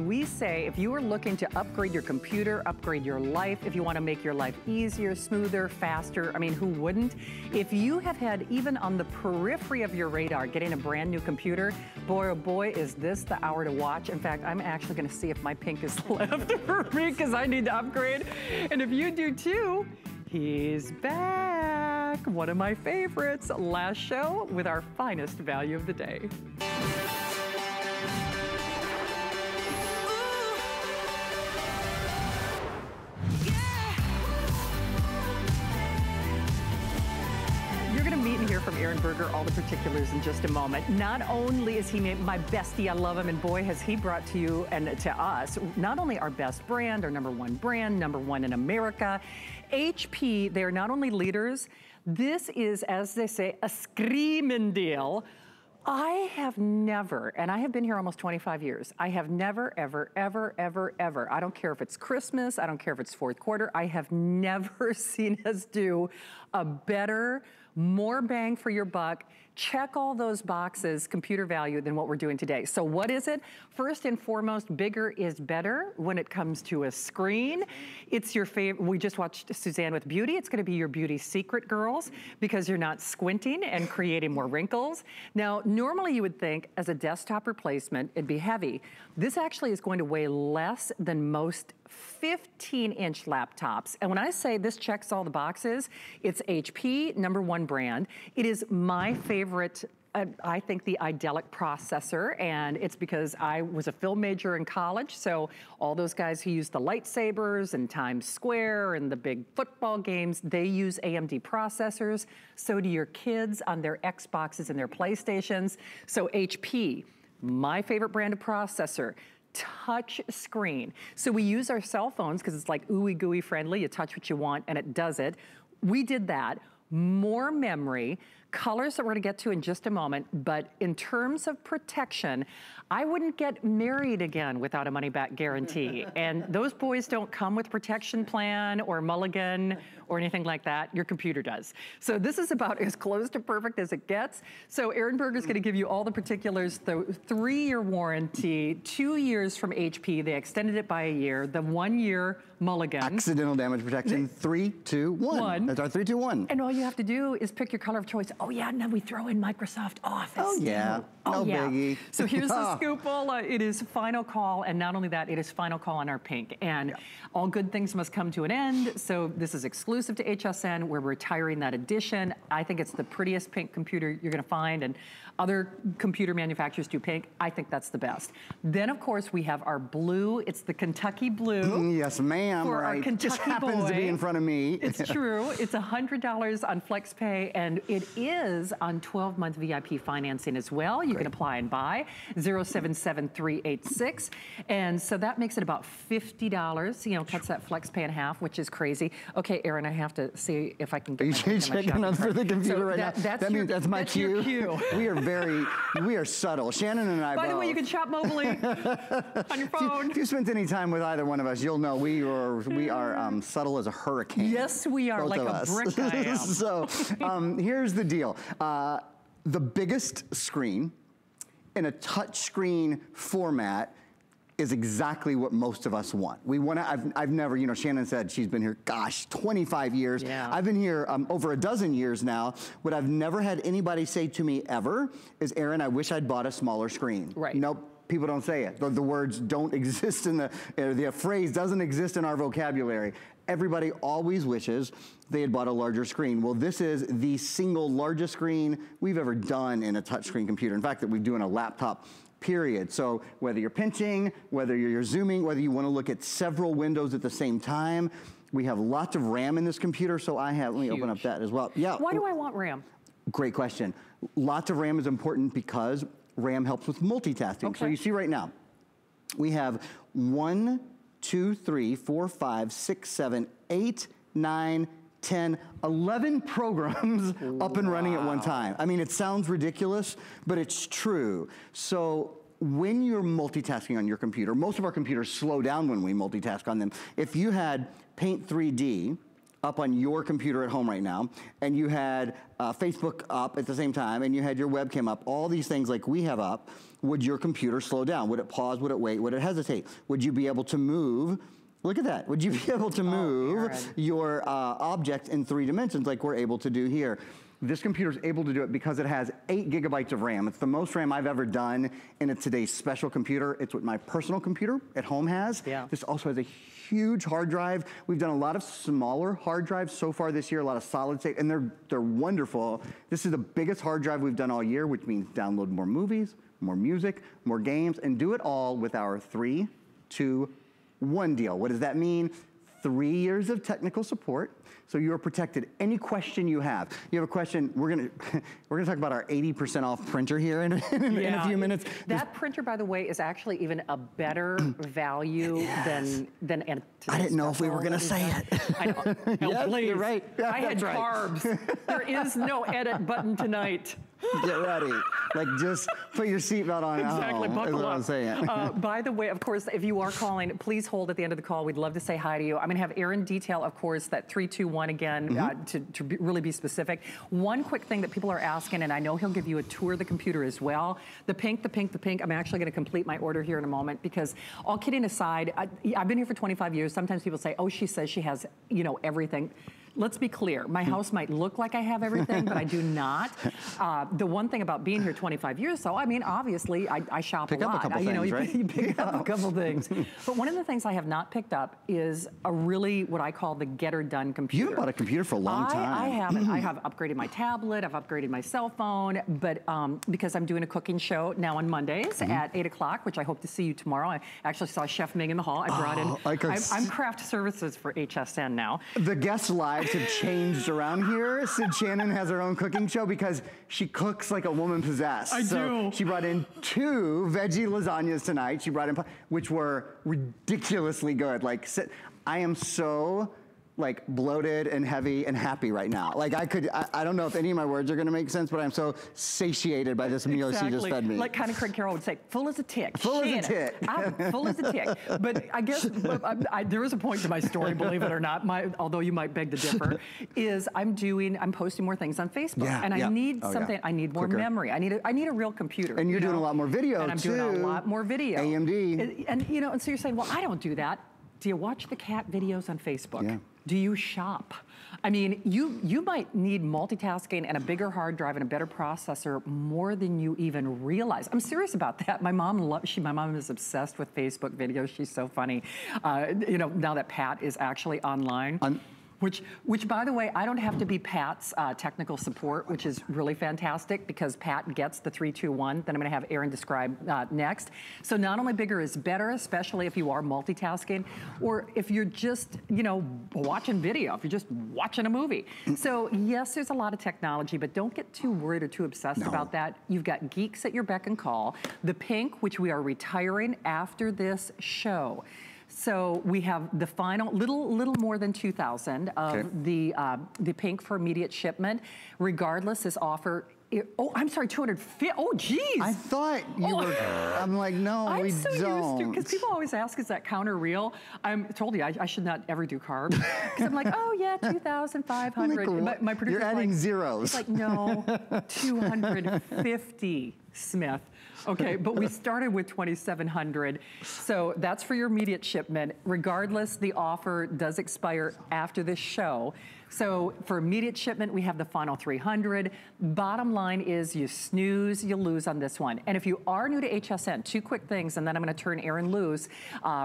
We say if you are looking to upgrade your computer, upgrade your life, if you want to make your life easier, smoother, faster, I mean, who wouldn't? If you have had even on the periphery of your radar getting a brand new computer, boy oh boy, is this the hour to watch. In fact, I'm actually going to see if my pink is left for me because I need to upgrade. And if you do too, he's back. One of my favorites. Last show with our finest value of the day. Hear from Aaron Berger, all the particulars in just a moment. Not only is he my bestie, I love him, and boy, has he brought to you and to us, not only our best brand, our #1 brand, #1 in America. HP, they are not only leaders, this is, as they say, a screaming deal. I have never, and I have been here almost 25 years, I have never, ever, ever, ever, ever, I don't care if it's Christmas, I don't care if it's fourth quarter, I have never seen us do a better, more bang for your buck, check all those boxes, computer value, than what we're doing today. So what is it? First and foremost, bigger is better when it comes to a screen. It's your favorite. We just watched Suzanne with Beauty. It's gonna be your beauty secret, girls, because you're not squinting and creating more wrinkles. Now, normally you would think as a desktop replacement, it'd be heavy. This actually is going to weigh less than most 15-inch laptops. And when I say this checks all the boxes, it's HP, #1 brand. It is my favorite, I think, the idyllic processor, and it's because I was a film major in college, so all those guys who use the lightsabers and Times Square and the big football games, they use AMD processors. So do your kids on their Xboxes and their PlayStations. So HP, my favorite brand of processor. Touch screen. So we use our cell phones because it's like ooey gooey friendly. You touch what you want and it does it. We did that. More memory, colors that we're gonna get to in just a moment, but in terms of protection, I wouldn't get married again without a money-back guarantee. And those boys don't come with protection plan or mulligan or anything like that. Your computer does. So this is about as close to perfect as it gets. So Aaron Berger's gonna give you all the particulars, the 3-year warranty, 2 years from HP. They extended it by a year, the 1-year mulligan. Accidental damage protection, 3, 2, 1. That's our 3, 2, 1. And all you have to do is pick your color of choice. Oh yeah, and then we throw in Microsoft Office. Oh yeah, no biggie. So here's the scoop, it is final call, and not only that, it is final call on our pink. And all good things must come to an end, so this is exclusive to HSN. We're retiring that edition. I think it's the prettiest pink computer you're gonna find, and other computer manufacturers do pink. I think that's the best. Then, of course, we have our blue. It's the Kentucky blue. Yes, ma'am, for right. Our Kentucky just happens boy. to be in front of me. It's true. It's $100 on FlexPay, and it is on 12-month VIP financing as well. You can apply and buy, 077386. And so that makes it about $50, you know, cuts that FlexPay in half, which is crazy. Okay, Aaron, I have to see if I can get my checking on for the computer so right now. That's my cue. We are subtle. Shannon and I By the way, you can shop mobily on your phone. If you spent any time with either one of us, you'll know we are subtle as a hurricane. Yes, we are, like a brick I am. So here's the deal. The biggest screen in a touch screen format is exactly what most of us want. We want to, I've never, you know, Shannon said she's been here, gosh, 25 years. Yeah. I've been here over a dozen years now. What I've never had anybody say to me ever is, Aaron, I wish I'd bought a smaller screen. Right. Nope. People don't say it. The words don't exist in the phrase doesn't exist in our vocabulary. Everybody always wishes they had bought a larger screen. Well, this is the single largest screen we've ever done in a touchscreen computer. In fact, that we do in a laptop, period. So whether you're pinching, whether you're zooming, whether you want to look at several windows at the same time, we have lots of RAM in this computer. So I have, let me open up that as well. Yeah. Why do I want RAM? Great question. Lots of RAM is important because RAM helps with multitasking. Okay. So you see right now, we have 1, 2, 3, 4, 5, 6, 7, 8, 9, 10, 11 programs up and running at one time. I mean, it sounds ridiculous, but it's true. So when you're multitasking on your computer, most of our computers slow down when we multitask on them. If you had Paint 3D up on your computer at home right now, and you had Facebook up at the same time, and you had your webcam up, all these things like we have up, would your computer slow down? Would it pause? Would it wait? Would it hesitate? Would you be able to move? Look at that. Would you be able to move your object in 3 dimensions like we're able to do here? This computer is able to do it because it has 8 gigabytes of RAM. It's the most RAM I've ever done in today's special computer. It's what my personal computer at home has. Yeah. This also has a huge hard drive. We've done a lot of smaller hard drives so far this year, a lot of solid state, and they're wonderful. This is the biggest hard drive we've done all year, which means download more movies, more music, more games, and do it all with our 3, 2, 1 deal. What does that mean? 3 years of technical support, so you are protected. Any question you have a question, we're gonna talk about our 80% off printer here in a few minutes. That printer, by the way, is actually even a better value than I didn't know if we were gonna say it. I know. No, yes, please. You're right. Yeah, I had carbs. There is no edit button tonight. Get ready. Like, just put your seatbelt on. Exactly, buckle up. I'm saying. By the way, of course, if you are calling, please hold at the end of the call. We'd love to say hi to you. I'm going to have Erin detail, of course, that 321 again, to really be specific. One quick thing that people are asking, and I know he'll give you a tour of the computer as well. The pink. I'm actually going to complete my order here in a moment, because all kidding aside, I've been here for 25 years. Sometimes people say, oh, she says she has, everything. Let's be clear. My house might look like I have everything, but I do not. The one thing about being here 25 years, so I mean, obviously, I shop a lot. Pick up a couple things, right? You pick up a couple things. But one of the things I have not picked up is a really, what I call the get-her-done computer. You've bought a computer for a long time. I haven't. I have upgraded my tablet. I've upgraded my cell phone. But because I'm doing a cooking show now on Mondays at 8 o'clock, which I hope to see you tomorrow. I actually saw Chef Ming in the hall. I brought in, I'm craft services for HSN now. The guest live have changed around here. Sid Shannon has her own cooking show because she cooks like a woman possessed. I do. She brought in 2 veggie lasagnas tonight. She brought in, which were ridiculously good. Like, I am so like bloated and heavy and happy right now. Like I don't know if any of my words are gonna make sense, but I'm so satiated by this meal she just fed me. Like kind of Craig Carroll would say, full as a tick. Full as a tick. I'm full as a tick. But I guess there is a point to my story, believe it or not, although you might beg to differ, is I'm posting more things on Facebook. And I need something, I need more memory. I need a real computer. And you're doing a lot more video and I'm doing a lot more video. AMD. And so you're saying, well, I don't do that. Do you watch the cat videos on Facebook? Yeah. Do you shop? I mean, you might need multitasking and a bigger hard drive and a better processor more than you even realize. I'm serious about that. My mom is obsessed with Facebook videos. She's so funny. Now that Pat is actually online. Which, by the way, I don't have to be Pat's technical support, which is really fantastic because Pat gets the 321 that I'm going to have Erin describe next. So not only bigger is better, especially if you are multitasking, or if you're just, watching video, if you're just watching a movie. So yes, there's a lot of technology, but don't get too worried or too obsessed about that. You've got geeks at your beck and call. The pink, which we are retiring after this show. So we have the final, little more than 2,000 of the pink for immediate shipment. Regardless, this offer, I'm sorry, 250, oh geez. I thought you were, I'm like, no, we don't. I'm so used to, because people always ask, is that counter real? I told you, I should not ever do carbs. Because I'm like, oh yeah, 2,500. My producer's You're adding zeros. It's like, no, 250, Smith. Okay, but we started with 2,700. So that's for your immediate shipment. Regardless, the offer does expire after this show. So for immediate shipment, we have the final 300. Bottom line is you snooze, you lose on this one. And if you are new to HSN, 2 quick things, and then I'm gonna turn Erin loose.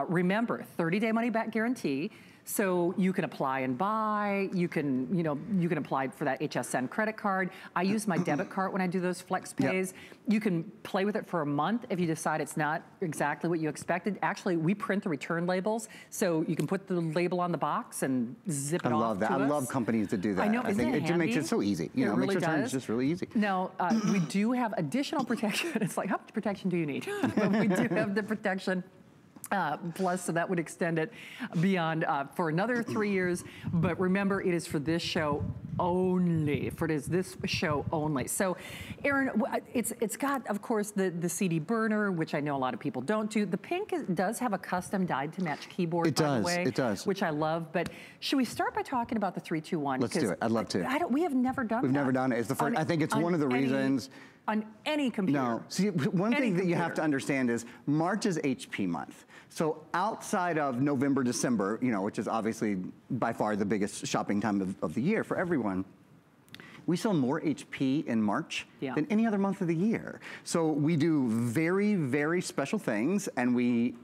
Remember, 30-day money-back guarantee. So you can apply and buy, you can apply for that HSN credit card. I use my debit card when I do those flex pays. You can play with it for a month if you decide it's not exactly what you expected. Actually, we print the return labels, so you can put the label on the box and zip it off. I love that. I love companies that do that. I know, isn't it handy? It makes it so easy. It really makes returns does. just really easy. Now, we do have additional protection. It's like, how much protection do you need? But we do have the protection. Plus, so that would extend it beyond for another 3 years. But remember, it is for this show only. This show only. So, Erin, it's got, of course, the CD burner, which I know a lot of people don't do. The pink does have a custom dyed to match keyboard, by the way. It does. Which I love. But should we start by talking about the 321? Let's do it. I'd love to. We have never done that. We've never done it. It's the first. I think it's one of the reasons. on any computer. No. See, one thing that you have to understand is March is HP month. So outside of November, December, you know, which is obviously by far the biggest shopping time of the year for everyone, we sell more HP in March than any other month of the year. So we do very, very special things, and we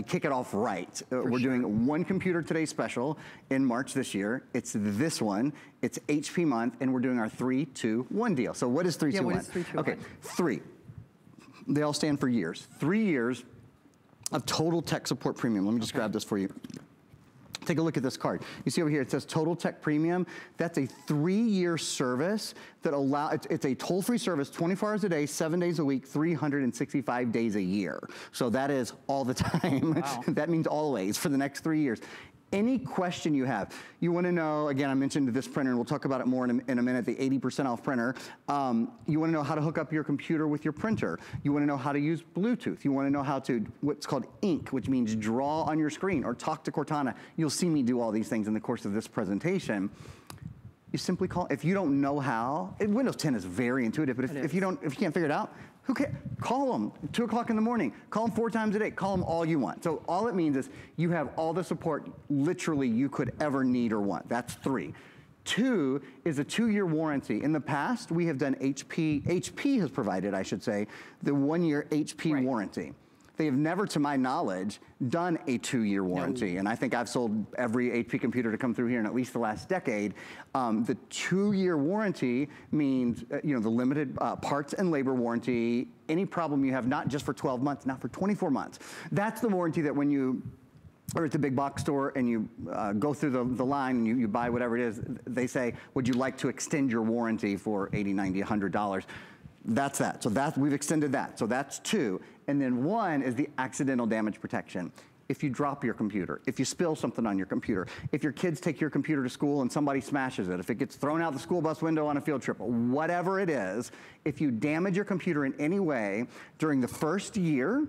kick it off right. We're doing one computer today special in March this year. It's this one. It's HP month, and we're doing our 3-2-1 deal. So what is 3-2-1? Yeah, what is 3-2-1? Okay, 3. They all stand for years. 3 years of total tech support premium. Let me just grab this for you. Take a look at this card. You see over here, it says Total Tech Premium. That's a 3-year service that it's a toll-free service, 24 hours a day, 7 days a week, 365 days a year. So that is all the time. Wow. That means always for the next 3 years. Any question you have, you want to know, again, I mentioned this printer, and we'll talk about it more in a minute, the 80% off printer. You want to know how to hook up your computer with your printer. You want to know how to use Bluetooth. You want to know how to, what's called ink, which means draw on your screen, or talk to Cortana. You'll see me do all these things in the course of this presentation. You simply call, if you don't know how, Windows 10 is very intuitive, but if you can't figure it out, who cares? Call them 2 o'clock in the morning. Call them 4 times a day. Call them all you want. So all it means is you have all the support literally you could ever need or want. That's 3. 2 is a 2-year warranty. In the past, we have done HP has provided, I should say, the 1-year HP warranty. They have never, to my knowledge, done a 2-year warranty. No. And I think I've sold every HP computer to come through here in at least the last decade. The 2-year warranty means, you know, the limited parts and labor warranty, any problem you have, not just for 12 months, not for 24 months. That's the warranty that when you are at the big box store and you go through the line and you buy whatever it is, they say, would you like to extend your warranty for $80, $90, $100? That's that. So we've extended that. So that's 2. And then 1 is the accidental damage protection. If you drop your computer, if you spill something on your computer, if your kids take your computer to school and somebody smashes it, if it gets thrown out the school bus window on a field trip, whatever it is, if you damage your computer in any way during the first year,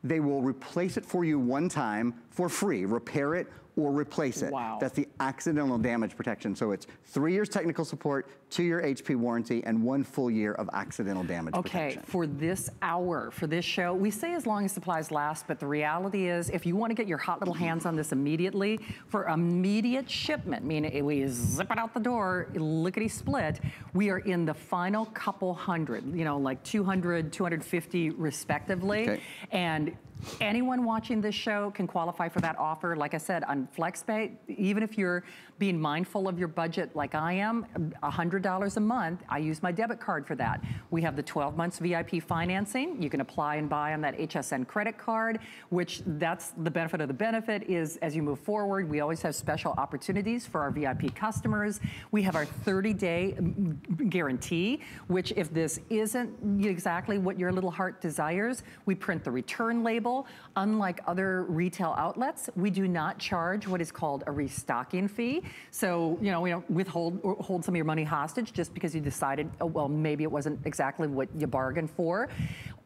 they will replace it for you one time for free. Repair it or replace it. Wow. That's the accidental damage protection. So it's 3 years technical support, 2-year HP warranty, and 1 full year of accidental damage protection. Okay, for this hour, for this show, we say as long as supplies last, but the reality is if you want to get your hot little hands on this immediately, for immediate shipment, meaning we zip it out the door, lickety-split, we are in the final couple hundred, you know, like 200, 250 respectively. Okay. And anyone watching this show can qualify for that offer. Like I said, on FlexPay, even if you're being mindful of your budget like I am, $100 a month, I use my debit card for that. We have the 12 months VIP financing. You can apply and buy on that HSN credit card, which that's the benefit of the benefit is as you move forward, we always have special opportunities for our VIP customers. We have our 30-day guarantee, which if this isn't exactly what your little heart desires, we print the return label. Unlike other retail outlets, we do not charge what is called a restocking fee. So, you know, we don't hold some of your money hostage just because you decided, oh, well, maybe it wasn't exactly what you bargained for.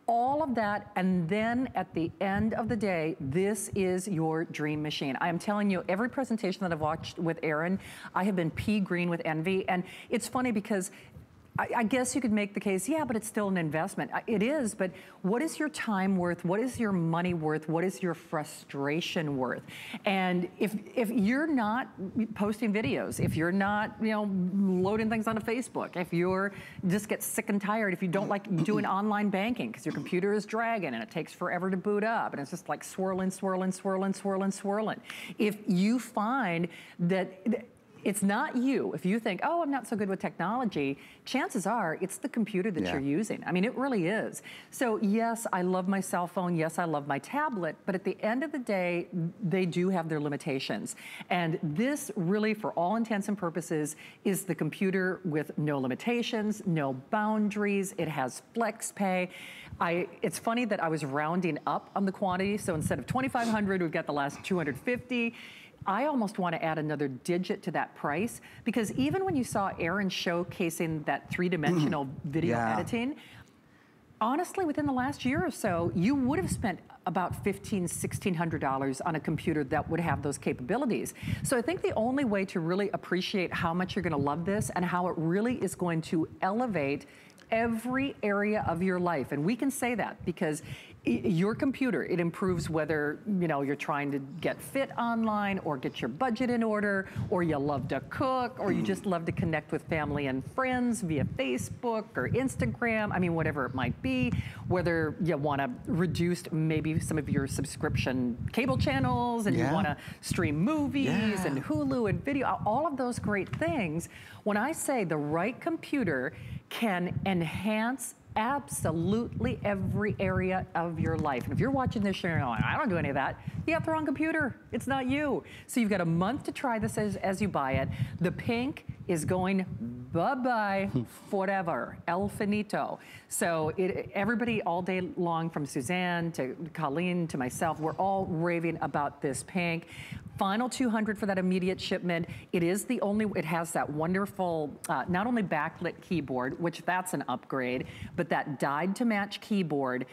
All of that, and then at the end of the day, this is your dream machine. I am telling you, every presentation that I've watched with Aaron, I have been pea green with envy. And it's funny because I guess you could make the case, yeah, but it's still an investment. It is, but what is your time worth? What is your money worth? What is your frustration worth? And if you're not posting videos, if you're not, you know, loading things onto Facebook, if you're just get sick and tired, if you don't like doing online banking because your computer is dragging and it takes forever to boot up and it's just like swirling, swirling, swirling, swirling, swirling. If you find that it's not you. If you think, oh, I'm not so good with technology, chances are it's the computer that you're using. I mean, it really is. So yes, I love my cell phone. Yes, I love my tablet. But at the end of the day, they do have their limitations. And this really, for all intents and purposes, is the computer with no limitations, no boundaries. It has FlexPay. It's funny that I was rounding up on the quantity. So instead of 2,500, we've got the last 250. I almost want to add another digit to that price because even when you saw Aaron showcasing that 3-dimensional video editing, honestly, within the last year or so, you would have spent about $1,500, $1,600 on a computer that would have those capabilities. So I think the only way to really appreciate how much you're going to love this and how it really is going to elevate every area of your life. And we can say that because your computer, it improves whether, you know, you're trying to get fit online or get your budget in order, or you love to cook, or you just love to connect with family and friends via Facebook or Instagram. I mean, whatever it might be, whether you want to reduce maybe some of your subscription cable channels and you want to stream movies and Hulu and video, all of those great things. When I say the right computer can enhance absolutely every area of your life. And if you're watching this show and you're like, I don't do any of that, you got the wrong computer. It's not you. So you've got a month to try this as you buy it. The pink is going bye-bye forever, el finito. So everybody all day long, from Suzanne to Colleen to myself, we're all raving about this pink. Final 200 for that immediate shipment. It is the only, it has that wonderful, not only backlit keyboard, which that's an upgrade, but that dyed to match keyboard.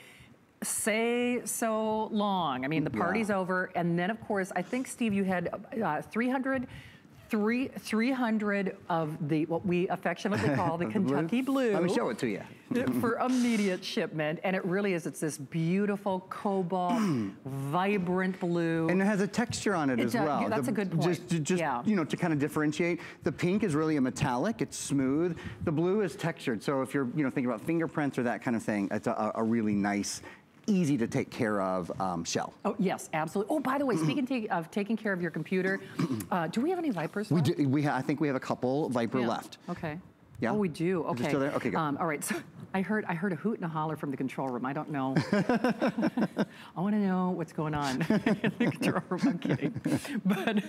Say so long. I mean, the party's over. And then of course, I think Steve, you had 300 of the, what we affectionately call the Kentucky Blue. Let me show it to you. For immediate shipment. And it really is, it's this beautiful cobalt, vibrant blue. And it has a texture on it as well. That's a good point. Just you know, to kind of differentiate. The pink is really a metallic, it's smooth. The blue is textured. So if you're, you know, thinking about fingerprints or that kind of thing, it's a really nice, easy to take care of shell. Oh, yes, absolutely. Oh, by the way, speaking of taking care of your computer, do we have any VIPREs left? We do. I think we have a couple VIPRE left. Okay. Yeah? Oh, we do. Okay. Still there? Okay, good. All right, so I heard a hoot and a holler from the control room. I don't know. I want to know what's going on in the control room. I'm kidding. But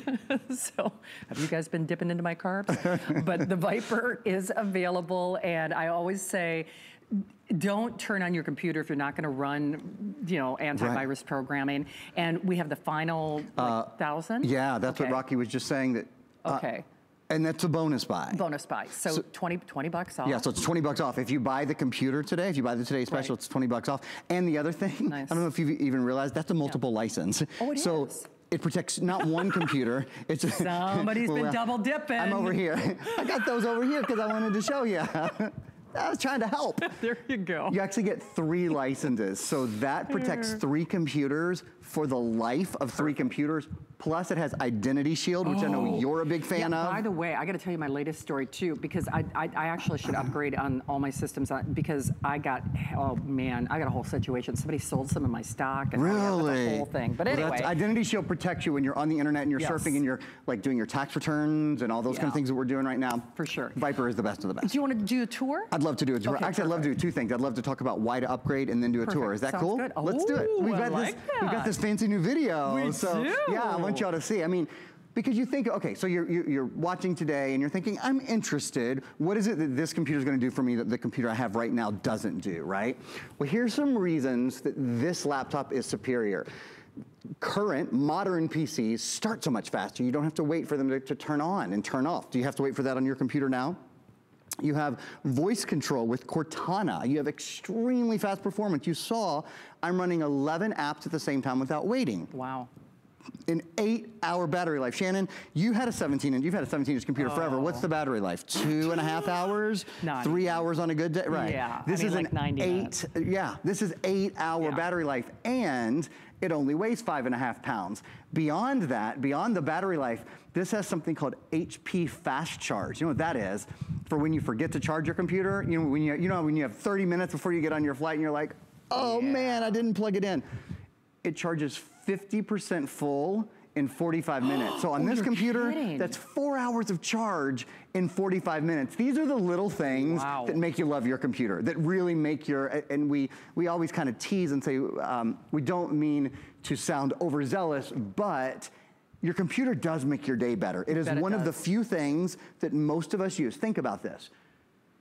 so, have you guys been dipping into my carbs? But the VIPRE is available, and I always say, don't turn on your computer if you're not going to run, you know, antivirus programming. And we have the final 1,000. Yeah, that's what Rocky was just saying. That. And that's a bonus buy. Bonus buy. So 20 bucks off. Yeah, so it's 20 bucks off. If you buy the computer today, if you buy the Today Special, it's 20 bucks off. And the other thing, I don't know if you've even realized, that's a multiple license. Oh, it is. It protects not one computer. It's somebody's been double dipping. I'm over here. I got those over here because I wanted to show you. I was trying to help. There you go. You actually get 3 licenses. So that protects 3 computers for the life of 3 computers. Plus it has Identity Shield, which I know you're a big fan of. By the way, I got to tell you my latest story too, because I actually should upgrade on all my systems because I got, oh man, I got a whole situation. Somebody sold some of my stock. And really? The whole thing. But anyway. Identity Shield protects you when you're on the internet and you're surfing and you're like doing your tax returns and all those kind of things that we're doing right now. For sure. VIPRE is the best of the best. Do you want to do a tour? I'd love to do a tour. Okay, actually, I'd love to do 2 things. I'd love to talk about why to upgrade and then do a tour. Is that Sounds cool? Good. Let's do it. We've got this fancy new video. We do. Yeah, I want y'all to see. I mean, because you think, okay, so you're watching today and you're thinking, I'm interested. What is it that this computer is going to do for me that the computer I have right now doesn't do, right? Well, here's some reasons that this laptop is superior. Current modern PCs start so much faster. You don't have to wait for them to turn on and turn off. Do you have to wait for that on your computer now? You have voice control with Cortana. You have extremely fast performance. You saw I'm running 11 apps at the same time without waiting. Wow. An 8-hour battery life. Shannon, you've had a 17-inch computer forever. What's the battery life? 2.5 hours? 3 hours on a good day? Right. Yeah. This is like an 90 minutes. This is 8-hour battery life, and it only weighs 5.5 pounds. Beyond that, beyond the battery life, this has something called HP Fast Charge. You know what that is? For when you forget to charge your computer, you know when you have 30 minutes before you get on your flight and you're like, oh man, I didn't plug it in. It charges 50% full in 45 minutes. So on this computer, that's 4 hours of charge in 45 minutes. These are the little things that make you love your computer, that really make your, and we always kind of tease and say, we don't mean to sound overzealous, but your computer does make your day better. It is one of the few things that most of us use. Think about this.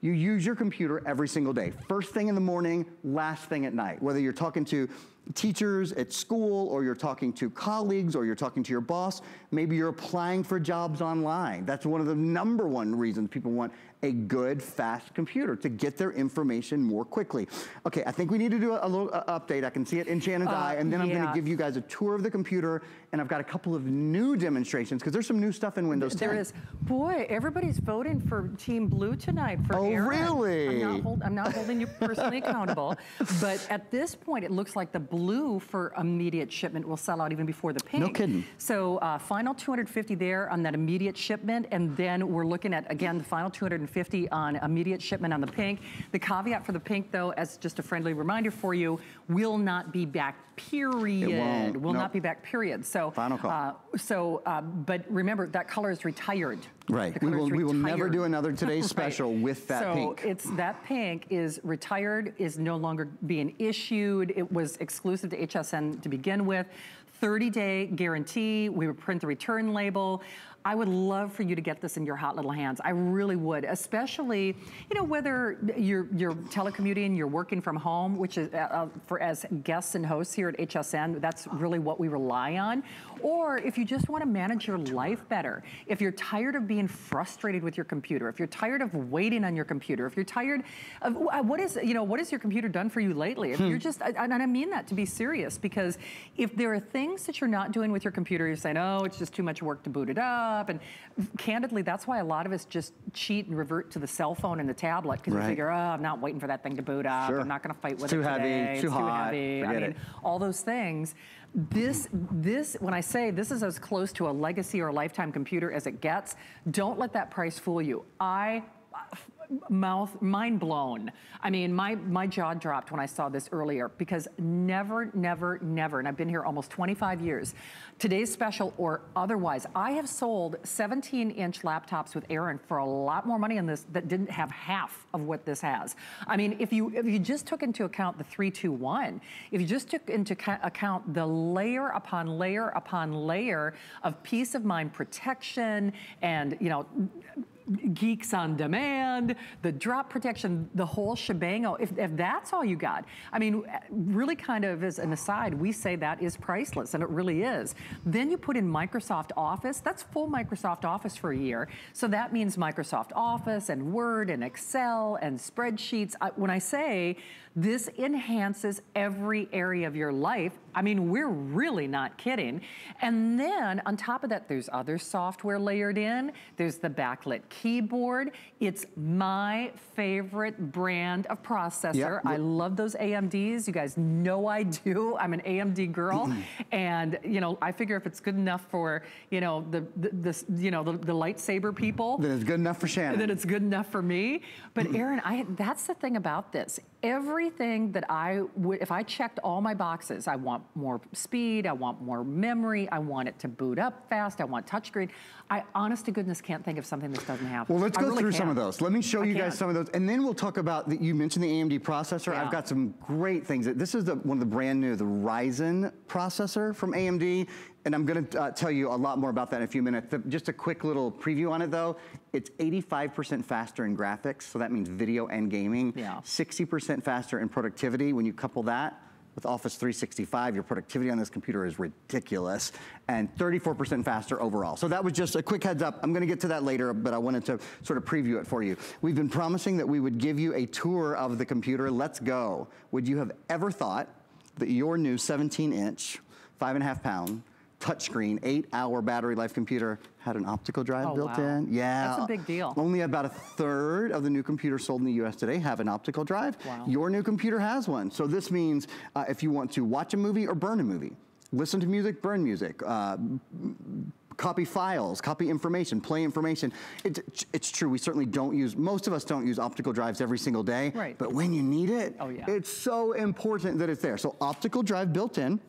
You use your computer every single day. First thing in the morning, last thing at night. Whether you're talking to teachers at school, or you're talking to colleagues, or you're talking to your boss. Maybe you're applying for jobs online. That's one of the #1 reasons people want a good, fast computer, to get their information more quickly. Okay, I think we need to do a little update. I can see it in Shannon's eye, and then I'm gonna give you guys a tour of the computer, and I've got a couple of new demonstrations, because there's some new stuff in Windows 10. There is. Boy, everybody's voting for Team Blue tonight for Aaron. Really? I'm not holding you personally accountable, but at this point, it looks like the blue for immediate shipment will sell out even before the pink. No kidding. So final 250 there on that immediate shipment, and then we're looking at, again, the final 250 on immediate shipment on the pink. The caveat for the pink, though, as just a friendly reminder for you, will not be back, period. It won't. Will not be back, period. So, final call. But remember, that color is retired. Right. We will never do another Today's Special with that pink. So it's that pink is retired, is no longer being issued. It was exclusive to HSN to begin with. 30-day guarantee. We would print the return label. I would love for you to get this in your hot little hands. I really would, especially, you know, whether you're telecommuting, you're working from home, which is for as guests and hosts here at HSN, that's really what we rely on. Or if you just want to manage your life better, if you're tired of being frustrated with your computer, if you're tired of waiting on your computer, if you're tired of what has your computer done for you lately? If you're just, and I mean that to be serious, because if there are things that you're not doing with your computer, you're saying, oh, it's just too much work to boot it up. And candidly, that's why a lot of us just cheat and revert to the cell phone and the tablet, because we figure, oh, I'm not waiting for that thing to boot up. I'm not going to fight with it today. It's too hot. Forget it. All those things. This, when I say this is as close to a legacy or a lifetime computer as it gets, don't let that price fool you. Mind blown. I mean, my jaw dropped when I saw this earlier, because never, never, never, and I've been here almost 25 years, Today's Special or otherwise, I have sold 17-inch laptops with Aaron for a lot more money on this that didn't have half of what this has. I mean, if you just took into account the 321, if you just took into account the layer upon layer upon layer of peace of mind protection and, you know, Geeks on Demand, the drop protection, the whole shebango, if that's all you got, I mean, really kind of as an aside, we say that is priceless, and it really is. Then you put in Microsoft Office, that's full Microsoft Office for a year. So that means Microsoft Office and Word and Excel and spreadsheets. When I say this enhances every area of your life, I mean, we're really not kidding. And then on top of that, there's other software layered in. There's the backlit keyboard. It's my favorite brand of processor. Yep. I love those AMDs. You guys know I do. I'm an AMD girl. And, you know, I figure if it's good enough for, you know, the lightsaber people, then it's good enough for Shannon. Then it's good enough for me. But Aaron, that's the thing about this. Everything that if I checked all my boxes, I want more speed, I want more memory, I want it to boot up fast, I want touchscreen. I honest to goodness can't think of something this doesn't have. Well, let's go through some of those. Let me show you guys some of those, and then we'll talk about, you mentioned the AMD processor. Yeah. I've got some great things. This is one of the brand new, the Ryzen processor from AMD, and I'm gonna tell you a lot more about that in a few minutes. Just a quick little preview on it though. It's 85% faster in graphics, so that means video and gaming. 60% faster in productivity. When you couple that with Office 365, your productivity on this computer is ridiculous, and 34% faster overall. So that was just a quick heads up. I'm gonna get to that later, but I wanted to sort of preview it for you. We've been promising that we would give you a tour of the computer. Let's go. Would you have ever thought that your new 17-inch, 5.5-pound, touchscreen, 8-hour battery life computer had an optical drive built in? Yeah. That's a big deal. Only about 1/3 of the new computers sold in the US today have an optical drive. Wow. Your new computer has one. So this means if you want to watch a movie or burn a movie, listen to music, burn music, copy files, copy information, play information. It's true, we certainly don't use, most of us don't use optical drives every single day. Right. But when you need it, it's so important that it's there. So optical drive built in.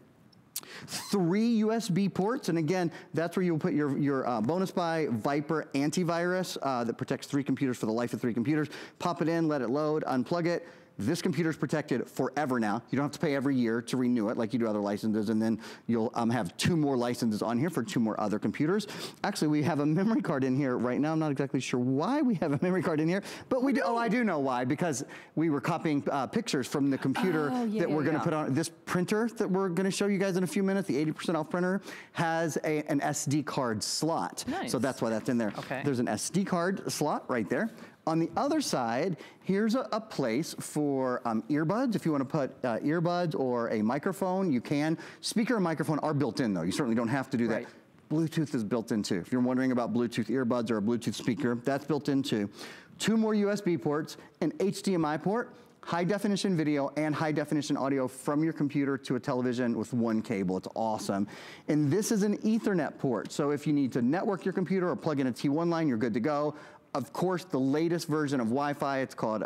3 USB ports, and again, that's where you'll put your bonus buy VIPRE antivirus that protects 3 computers for the life of 3 computers. Pop it in, let it load, unplug it. This computer's protected forever now. You don't have to pay every year to renew it like you do other licenses, and then you'll have 2 more licenses on here for 2 more other computers. Actually, we have a memory card in here right now. I'm not exactly sure why we have a memory card in here, but we do. Oh, I do know why, because we were copying pictures from the computer that we're gonna put on. This printer that we're gonna show you guys in a few minutes, the 80% off printer, has an SD card slot. Nice. So that's why that's in there. Okay. There's an SD card slot right there. On the other side, here's a place for earbuds. If you want to put earbuds or a microphone, you can. Speaker and microphone are built in, though. You certainly don't have to do that. Bluetooth is built in, too. If you're wondering about Bluetooth earbuds or a Bluetooth speaker, that's built in, too. 2 more USB ports, an HDMI port, high-definition video and high-definition audio from your computer to a television with 1 cable. It's awesome. And this is an Ethernet port. So if you need to network your computer or plug in a T1 line, you're good to go. Of course, the latest version of Wi-Fi, it's called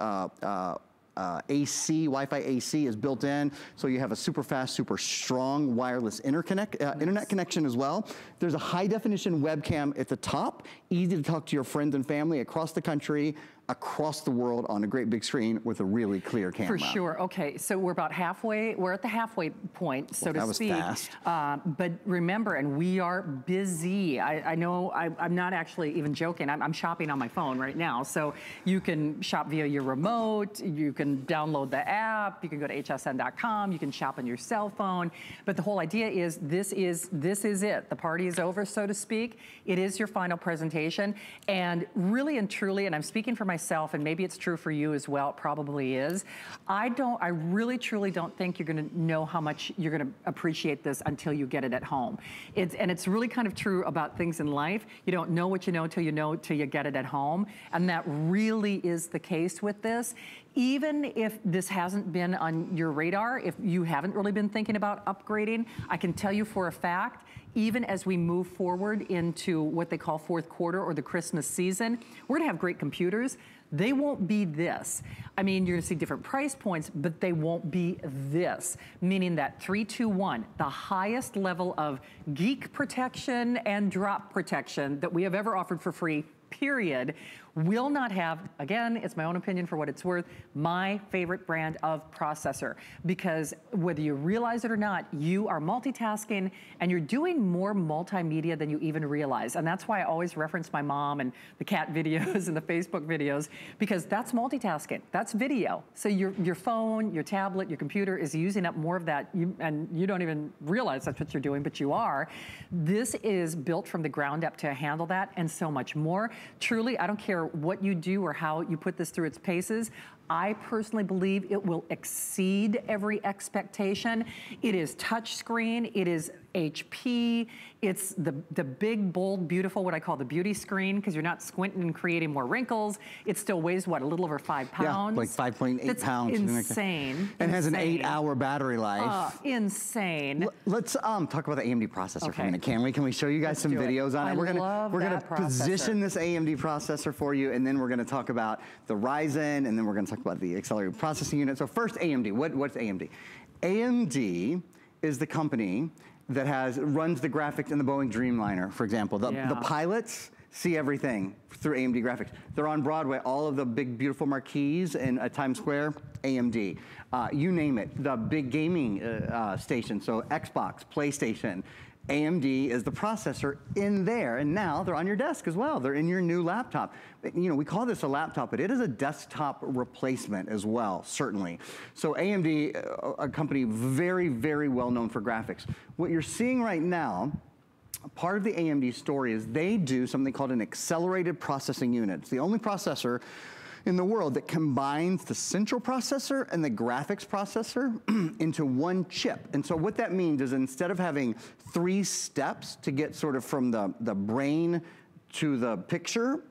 AC, Wi-Fi AC is built in, so you have a super fast, super strong wireless internet connection as well. There's a high-definition webcam at the top, easy to talk to your friends and family across the country, across the world on a great big screen with a really clear camera. For sure. Okay, so we're about halfway. We're at the halfway point, so to speak. That was fast. But remember, and we are busy. I know I'm not actually even joking. I'm shopping on my phone right now. So you can shop via your remote. You can download the app. You can go to hsn.com. You can shop on your cell phone. But the whole idea is this is it. The party is over, so to speak. It is your final presentation. And really and truly, and I'm speaking for myself, and maybe it's true for you as well, it probably is. I really truly don't think you're gonna know how much you're gonna appreciate this until you get it at home. And it's really kind of true about things in life. You don't know what you know till you get it at home. And that really is the case with this. Even if this hasn't been on your radar, if you haven't really been thinking about upgrading, I can tell you for a fact, even as we move forward into what they call 4th quarter or the Christmas season, we're gonna have great computers. They won't be this. I mean, you're gonna see different price points, but they won't be this. Meaning that 321, the highest level of geek protection and drop protection that we have ever offered for free, period, will not have, again, it's my own opinion for what it's worth, my favorite brand of processor. Because whether you realize it or not, you are multitasking and you're doing more multimedia than you even realize. And that's why I always reference my mom and the cat videos and the Facebook videos, because that's multitasking, that's video. So your phone, your tablet, your computer is using up more of that, and you don't even realize that's what you're doing, but you are. This is built from the ground up to handle that and so much more. Truly, I don't care what you do or how you put this through its paces. I personally believe it will exceed every expectation. It is touchscreen, it is HP, it's the big, bold, beautiful, what I call the beauty screen, because you're not squinting and creating more wrinkles. It still weighs, what, a little over 5 pounds? Yeah, like 5.8 pounds. Insane. And has an 8-hour battery life. Insane. Let's talk about the AMD processor for a minute, can we? Can we show you guys some videos on it? We're gonna position this AMD processor for you, and then we're gonna talk about the Ryzen, and then we're gonna talk about the accelerated processing unit. So first, AMD. What's AMD? AMD is the company that runs the graphics in the Boeing Dreamliner, for example. The pilots see everything through AMD graphics. They're on Broadway, all of the big, beautiful marquees in Times Square, AMD. You name it, the big gaming station, so Xbox, PlayStation, AMD is the processor in there, and now they're on your desk as well. They're in your new laptop. You know, we call this a laptop, but it is a desktop replacement as well, certainly. So AMD, a company very, very well known for graphics. What you're seeing right now, part of the AMD story is they do something called an accelerated processing unit. It's the only processor in the world that combines the central processor and the graphics processor into one chip. And so what that means is instead of having 3 steps to get sort of from the brain to the picture,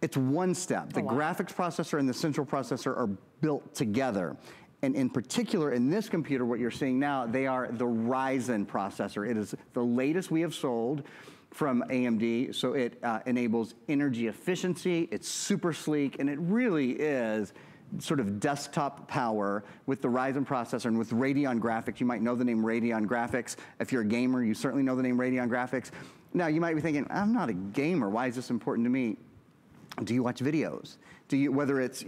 it's 1 step. The graphics processor and the central processor are built together. And in particular, in this computer, what you're seeing now, they are the Ryzen processor. It is the latest we have sold from AMD, so it enables energy efficiency, it's super sleek, and it really is sort of desktop power with the Ryzen processor and with Radeon graphics. You might know the name Radeon graphics. If you're a gamer, you certainly know the name Radeon graphics. Now, you might be thinking, I'm not a gamer, why is this important to me? Do you watch videos? Do you, whether it's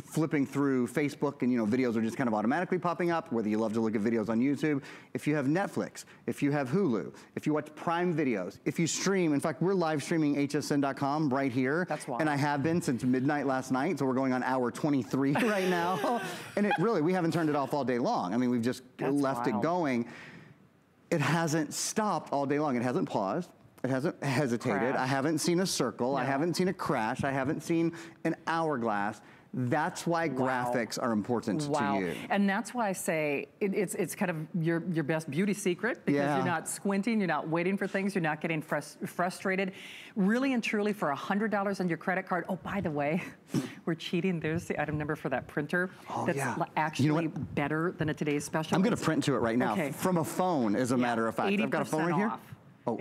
flipping through Facebook and videos are just kind of automatically popping up, whether you love to look at videos on YouTube, if you have Netflix, if you have Hulu, if you watch Prime videos, if you stream, in fact, we're live streaming hsn.com right here. That's wild. And I have been since midnight last night, so we're going on hour 23 right now. And it really, we haven't turned it off all day long. I mean, we've just left it going. It hasn't stopped all day long. It hasn't paused. It hasn't hesitated. Crash. I haven't seen a circle. No. I haven't seen a crash. I haven't seen an hourglass. That's why graphics are important to you. And that's why I say it's kind of your best beauty secret, because you're not squinting, you're not waiting for things, you're not getting frustrated. Really and truly, for $100 on your credit card, oh, by the way, we're cheating. There's the item number for that printer. That's actually better than a Today's Special. I'm going to print to it right now from a phone, as a matter of fact. I've got a phone right here. Oh.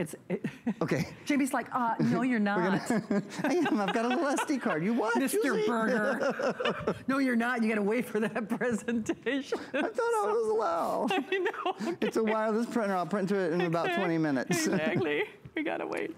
Okay. Jamie's like, no, you're not. I am. I've got a little SD card. You what? Mr. Burger. No, you're not. You got to wait for that presentation. I thought I was allowed. I know. Okay. It's a wireless printer. I'll print to it in about 20 minutes. Exactly. We gotta wait.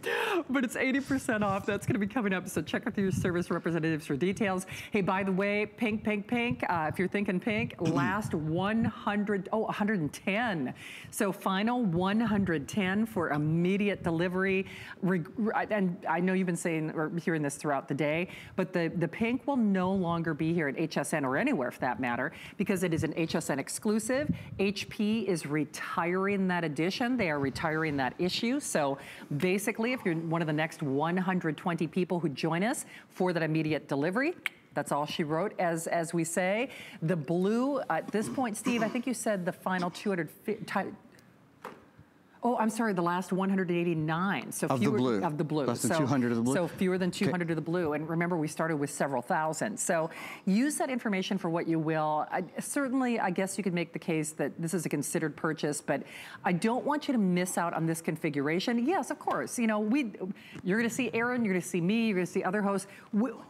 But it's 80% off. That's gonna be coming up, so check with your service representatives for details. Hey, by the way, pink. If you're thinking pink, last 110. So final 110 for immediate delivery. And I know you've been saying or hearing this throughout the day, but the pink will no longer be here at HSN or anywhere for that matter, because it is an HSN exclusive. HP is retiring that edition. They are retiring that issue. So basically, if you're one of the next 120 people who join us for that immediate delivery, that's all she wrote, as we say. The blue, at this point, Steve, I think you said the final 250. Oh, I'm sorry, the last 189. So of fewer, the blue. Of the blue. Less than 200 of the blue? So fewer than 200 of the blue. And remember, we started with several thousand. So use that information for what you will. Certainly, I guess you could make the case that this is a considered purchase, but I don't want you to miss out on this configuration. Yes, of course. You're gonna see Aaron, you're gonna see me, you're gonna see other hosts.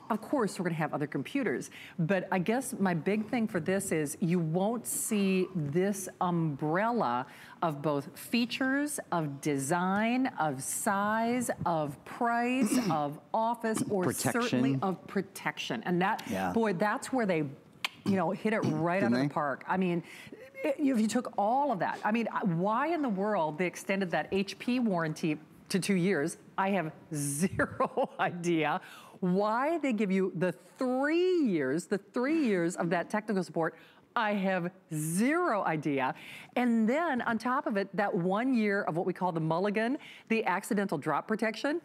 Of course, we're gonna have other computers. But I guess my big thing for this is you won't see this umbrella of both features, of design, of size, of price, of office, or certainly of protection. And that, boy, that's where they, hit it right out of the park. I mean, if you took all of that, I mean, why in the world they extended that HP warranty to 2 years, I have zero idea. Why they give you the 3 years of that technical support, I have zero idea. And then on top of it, that 1 year of what we call the mulligan, the accidental drop protection,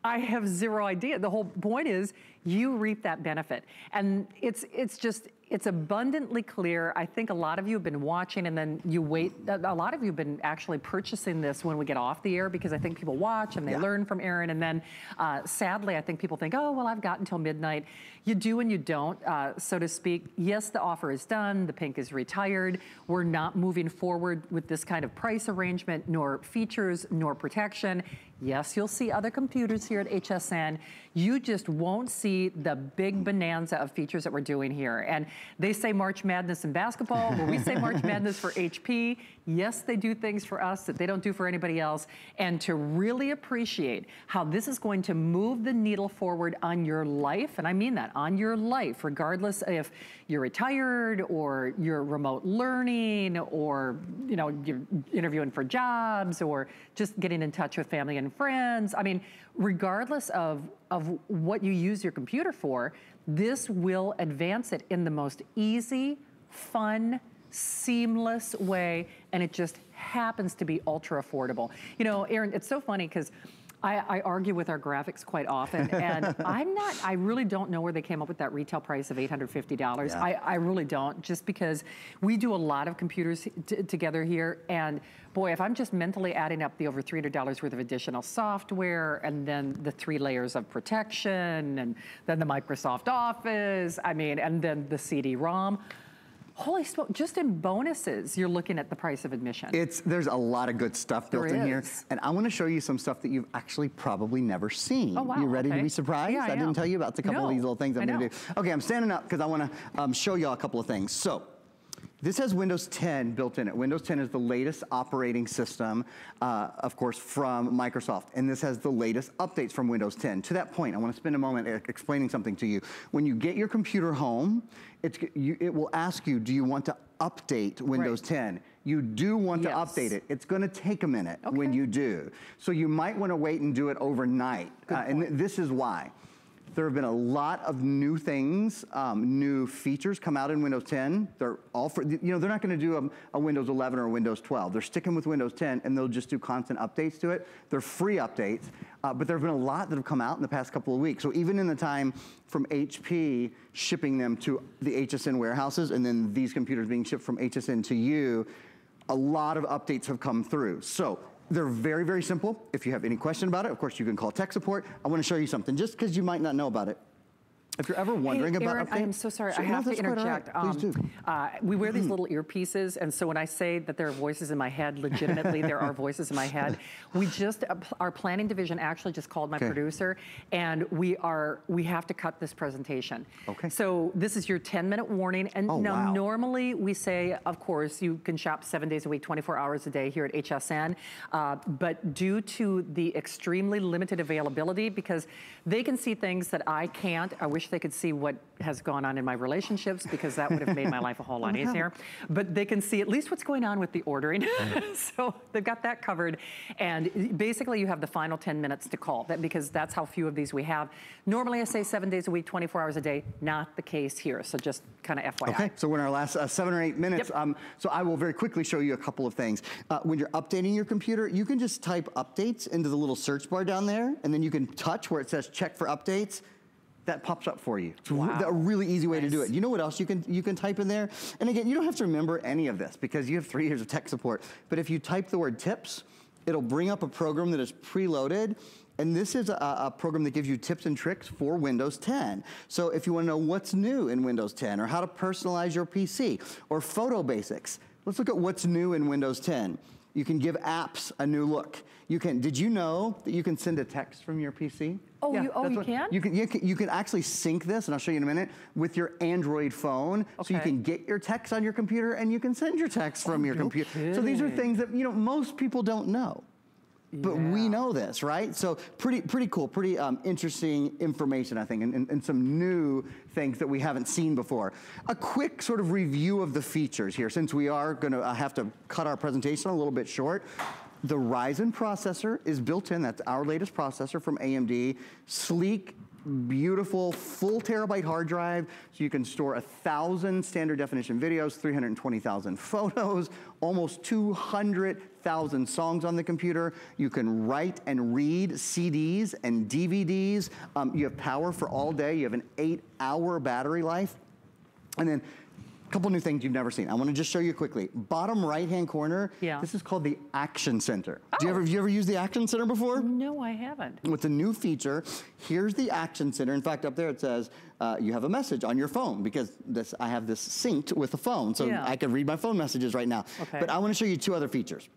I have zero idea. The whole point is you reap that benefit. And it's abundantly clear. I think a lot of you have been watching and then you wait. A lot of you have been actually purchasing this when we get off the air, because I think people watch and they learn from Aaron. And then sadly, I think people think, oh, well, I've got until midnight. You do and you don't, so to speak. Yes, the offer is done. The pink is retired. We're not moving forward with this kind of price arrangement, nor features, nor protection. Yes, you'll see other computers here at HSN. You just won't see the big bonanza of features that we're doing here. And they say March Madness in basketball, where we say March Madness for HP. Yes, they do things for us that they don't do for anybody else. And to really appreciate how this is going to move the needle forward on your life, and I mean that, on your life, regardless if you're retired or you're remote learning or you're interviewing for jobs or just getting in touch with family and friends. I mean, regardless of what you use your computer for, this will advance it in the most easy, fun, seamless way, and it just happens to be ultra affordable. Aaron, it's so funny because I argue with our graphics quite often, and I really don't know where they came up with that retail price of $850. Yeah. I really don't, just because we do a lot of computers together here, and boy, if I'm just mentally adding up the over $300 worth of additional software, and then the 3 layers of protection, and then the Microsoft Office, and then the CD-ROM, holy smoke, just in bonuses, you're looking at the price of admission. There's a lot of good stuff built in here. And I want to show you some stuff that you've actually probably never seen. Oh, wow. You ready to be surprised? Yeah, I didn't tell you about a couple of these little things I'm going to do. Okay, I'm standing up because I want to show you all a couple of things. So, This has Windows 10 built in it. Windows 10 is the latest operating system, of course, from Microsoft. And this has the latest updates from Windows 10. To that point, I want to spend a moment explaining something to you. When you get your computer home, it will ask you, do you want to update Windows 10? You do want to update it. It's going to take a minute when you do. So you might want to wait and do it overnight. And this is why. There have been a lot of new things, new features come out in Windows 10. They're all for, they're not going to do a Windows 11 or a Windows 12. They're sticking with Windows 10 and they'll just do constant updates to it. They're free updates, but there have been a lot that have come out in the past couple of weeks. So even in the time from HP shipping them to the HSN warehouses and then these computers being shipped from HSN to you, a lot of updates have come through. So they're very, very simple. If you have any question about it, of course, you can call tech support. I want to show you something, just because you might not know about it. If you're ever wondering about Aaron, updates. I'm so sorry, I have to interject. Please do. We wear these little earpieces, and so when I say that there are voices in my head, legitimately there are voices in my head. We just, our planning division actually just called my producer, and we have to cut this presentation. So this is your 10-minute warning, and now normally we say, of course, you can shop 7 days a week, 24 hours a day here at HSN, but due to the extremely limited availability, because they can see things that I can't, I wish they could see what has gone on in my relationships, because that would have made my life a whole lot easier. But they can see at least what's going on with the ordering. So they've got that covered. And basically you have the final 10 minutes to call, because that's how few of these we have. Normally I say 7 days a week, 24 hours a day. Not the case here. So just kind of FYI. Okay, so we're in our last 7 or 8 minutes. So I will very quickly show you a couple of things. When you're updating your computer, you can just type updates into the little search bar down there, and then you can touch where it says check for updates. That pops up for you. It's a really easy way to do it. You know what else you can type in there? And again, you don't have to remember any of this because you have 3 years of tech support. But if you type the word tips, it'll bring up a program that is preloaded. And this is a program that gives you tips and tricks for Windows 10. So if you want to know what's new in Windows 10 or how to personalize your PC or photo basics, let's look at what's new in Windows 10. You can give apps a new look. Did you know that you can send a text from your PC? Oh, you can? You can actually sync this, and I'll show you in a minute, with your Android phone. So you can get your text on your computer and you can send your text from your computer. Kidding. So these are things that most people don't know. But we know this, right? So pretty cool, pretty interesting information, I think, and some new things that we haven't seen before. A quick sort of review of the features here, since we are gonna have to cut our presentation a little bit short. The Ryzen processor is built in. That's our latest processor from AMD. Sleek, beautiful, full terabyte hard drive, so you can store 1,000 standard definition videos, 320,000 photos, almost 200,000 songs on the computer. You can write and read CDs and DVDs. You have power for all day. You have an 8-hour battery life. And then a couple new things you've never seen. I want to just show you quickly. Bottom right-hand corner, this is called the Action Center. Have you ever used the Action Center before? No, I haven't. It's a new feature. Here's the Action Center. In fact, up there it says you have a message on your phone, because I have this synced with the phone, so I can read my phone messages right now. But I want to show you 2 other features.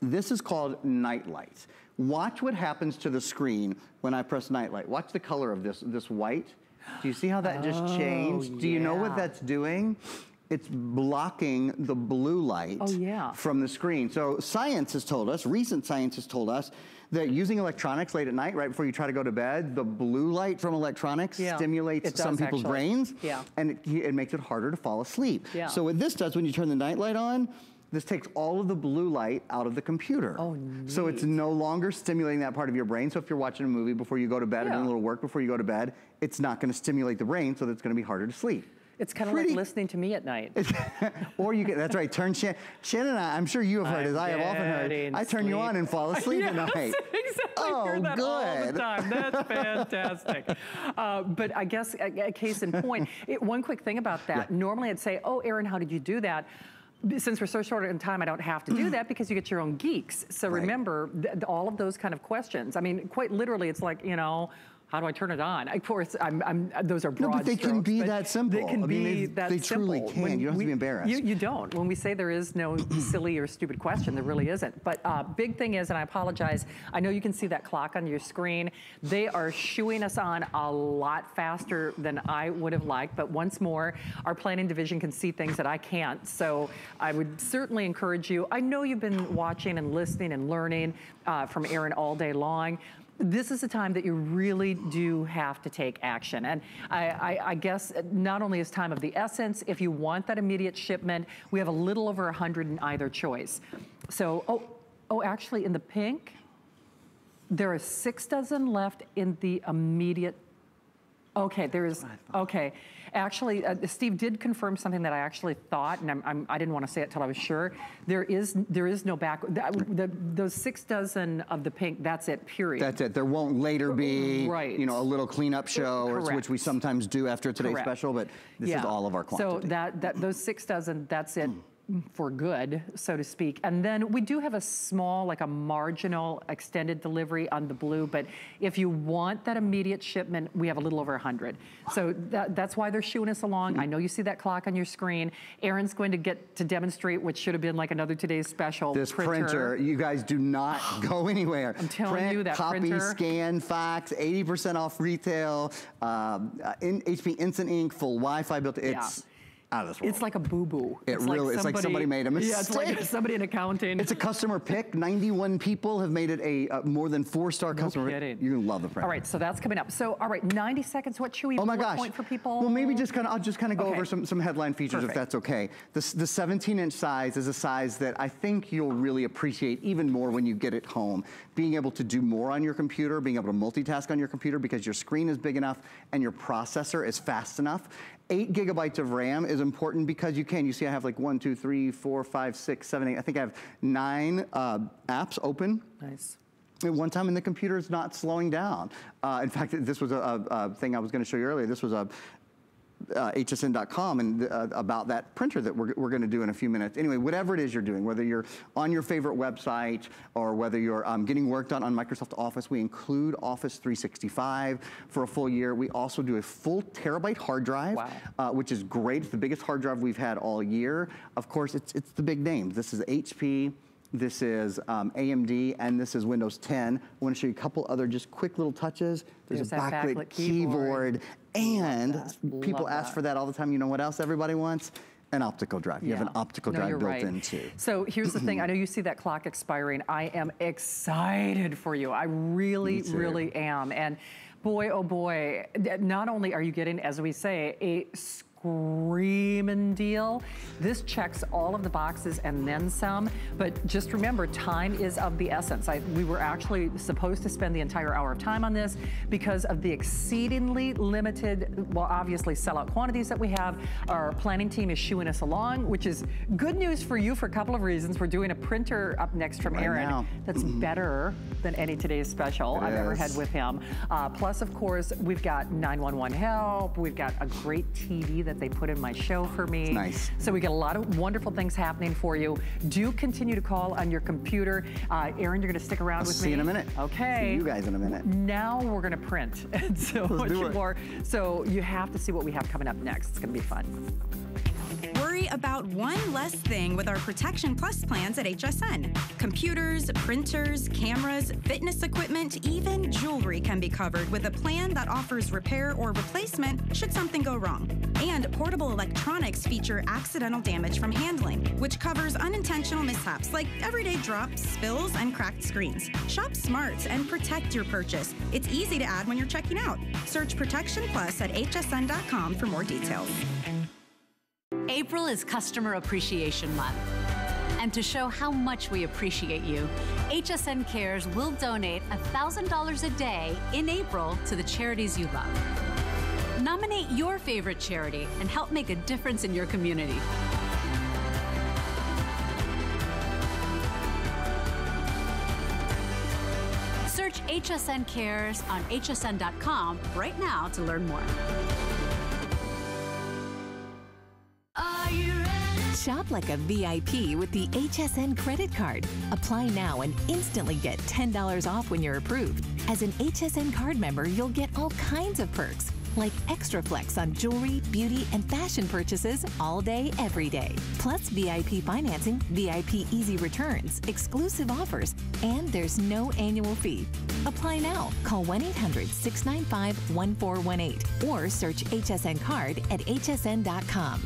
This is called Nightlight. Watch what happens to the screen when I press Nightlight. Watch the color of this white. Do you see how that just changed? Do you know what that's doing? It's blocking the blue light from the screen. So science has told us, recent science has told us, that using electronics late at night, right before you try to go to bed, the blue light from electronics stimulates some people's brains, and it makes it harder to fall asleep. So what this does when you turn the night light on, this takes all of the blue light out of the computer. So it's no longer stimulating that part of your brain. So if you're watching a movie before you go to bed or doing a little work before you go to bed, it's not going to stimulate the brain, so that's going to be harder to sleep. It's kind of like listening to me at night. Or you can, that's right, turn Shannon and I'm sure you have heard, as I have often heard, I turn you on and fall asleep at night. Exactly. I hear that all the time. That's fantastic. But I guess a case in point, one quick thing about that, normally I'd say, oh, Aaron, how did you do that? Since we're so short in time, I don't have to do that because you get your own geeks. So remember, all of those kind of questions. I mean, quite literally, it's like, How do I turn it on? Of course, those are broad No, but they strokes, can be that simple. They can be that they simple. Truly can. You don't have to be embarrassed. You don't. When we say there is no silly or stupid question, there really isn't. But big thing is, and I apologize, I know you can see that clock on your screen. They are shooing us on a lot faster than I would have liked. But once more, our planning division can see things that I can't. So I would certainly encourage you. I know you've been watching and listening and learning from Aaron all day long. This is a time that you really do have to take action. And I guess not only is time of the essence, if you want that immediate shipment, we have a little over 100 in either choice. So, actually in the pink, there are 6 dozen left in the immediate. Okay, there's, okay. Actually, Steve did confirm something that I actually thought, and I didn't want to say it till I was sure. There is no back, those 6 dozen of the pink, that's it, period. That's it. There won't later be, you know, a little cleanup show, which we sometimes do after today's special, but this is all of our quantity. So those 6 dozen, that's it. For good, so to speak. And then we do have a small, like a marginal extended delivery on the blue, but if you want that immediate shipment, we have a little over 100. So that's why they're shooing us along. I know you see that clock on your screen. Aaron's going to get to demonstrate what should have been like another today's special. This printer, you guys do not go anywhere. I'm telling you, that copy, printer. scan, fax, 80% off retail, HP Instant Ink, full Wi-Fi built. It's out of this world. It's like a boo-boo. It's like somebody made a mistake. Yeah, it's like somebody in accounting. It's a customer pick. 91 people have made it a more than 4-star customer. Kidding. You're gonna love the printer. All right, so that's coming up. So, all right, 90 seconds. What should we point for people? Well, maybe just kind of, I'll just kind of go over some headline features if that's okay. The 17-inch size is a size that I think you'll really appreciate even more when you get it home. Being able to do more on your computer, being able to multitask on your computer because your screen is big enough and your processor is fast enough. 8 gigabytes of RAM is important because you see I have like 1, 2, 3, 4, 5, 6, 7, 8. I think I have 9 apps open. Nice. At one time, and the computer is not slowing down. In fact, this was a thing I was going to show you earlier. This was a HSN.com and about that printer that we're going to do in a few minutes. Anyway, whatever it is you're doing, whether you're on your favorite website or whether you're getting work done on Microsoft Office, we include Office 365 for a full year. We also do a full terabyte hard drive, which is great. It's the biggest hard drive we've had all year. Of course, it's the big names. This is HP. This is AMD, and this is Windows 10. I want to show you a couple other just quick little touches. There's a backlit keyboard, and people ask for that all the time. You know what else everybody wants? An optical drive. You have an optical drive built in too. So here's the thing. I know you see that clock expiring. I am excited for you. I really, really am. And boy, oh boy, not only are you getting, as we say, a screaming deal. This checks all of the boxes and then some, but just remember, time is of the essence. We were actually supposed to spend the entire hour of time on this because of the exceedingly limited, well, obviously sellout quantities that we have. Our planning team is shooing us along, which is good news for you for a couple of reasons. We're doing a printer up next from Aaron that's better than any today's special I've ever had with him. Plus, of course, we've got 911 help. We've got a great TV that they put in my show for me. It's nice. So we got a lot of wonderful things happening for you. Do continue to call on your computer. Aaron, you're gonna stick around with me. See you in a minute. Okay. See you guys in a minute. Now we're gonna print. And so much more. So you have to see what we have coming up next. It's gonna be fun. Worry about one less thing with our Protection Plus plans at HSN. Computers, printers, cameras, fitness equipment, even jewelry can be covered with a plan that offers repair or replacement should something go wrong. And portable electronics feature accidental damage from handling, which covers unintentional mishaps like everyday drops, spills, and cracked screens. Shop smart and protect your purchase. It's easy to add when you're checking out. Search Protection Plus at hsn.com for more details. April is Customer Appreciation Month. And to show how much we appreciate you, HSN Cares will donate $1,000 a day in April to the charities you love. Nominate your favorite charity and help make a difference in your community. Search HSN Cares on hsn.com right now to learn more. Are you ready Shop like a VIP with the HSN credit card. Apply now and instantly get $10 off when you're approved. As an HSN card member, you'll get all kinds of perks, like extra flex on jewelry, beauty, and fashion purchases all day, every day. Plus VIP financing, VIP easy returns, exclusive offers, and there's no annual fee. Apply now. Call 1-800-695-1418 or search HSN card at hsn.com.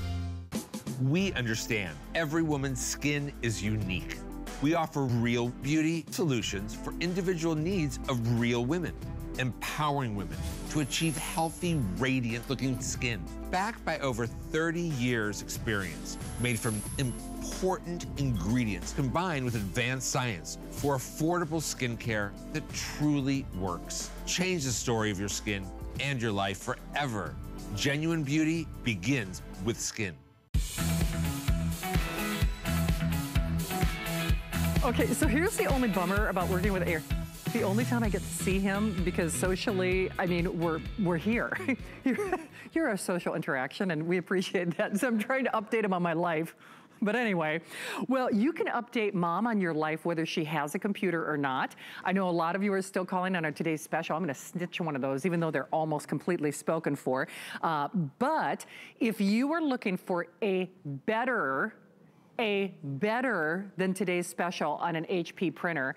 We understand every woman's skin is unique. We offer real beauty solutions for individual needs of real women, empowering women to achieve healthy, radiant-looking skin, backed by over 30 years' experience, made from important ingredients combined with advanced science for affordable skincare that truly works. Change the story of your skin and your life forever. Genuine beauty begins with skin. Okay, so here's the only bummer about working with Aaron. The only time I get to see him, because socially, I mean, we're here. You're a social interaction, and we appreciate that. So I'm trying to update him on my life. But anyway, well, you can update Mom on your life whether she has a computer or not. I know a lot of you are still calling on our today's special. I'm gonna snitch one of those, even though they're almost completely spoken for. But if you are looking for a better than today's special on an HP printer,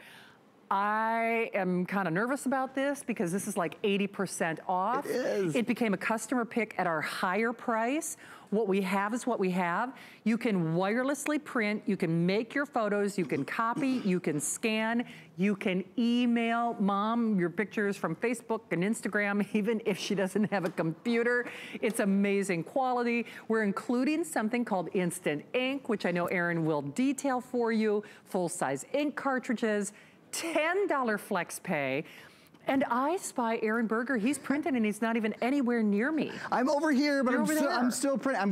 I am kind of nervous about this because this is like 80% off. It is. It became a customer pick at our higher price. What we have is what we have. You can wirelessly print, you can make your photos, you can copy, you can scan, you can email Mom your pictures from Facebook and Instagram, even if she doesn't have a computer. It's amazing quality. We're including something called Instant Ink, which I know Aaron will detail for you, full-size ink cartridges, $10 flex pay. And I spy Aaron Berger. He's printing and he's not even anywhere near me. I'm over here, but I'm still printing. I'm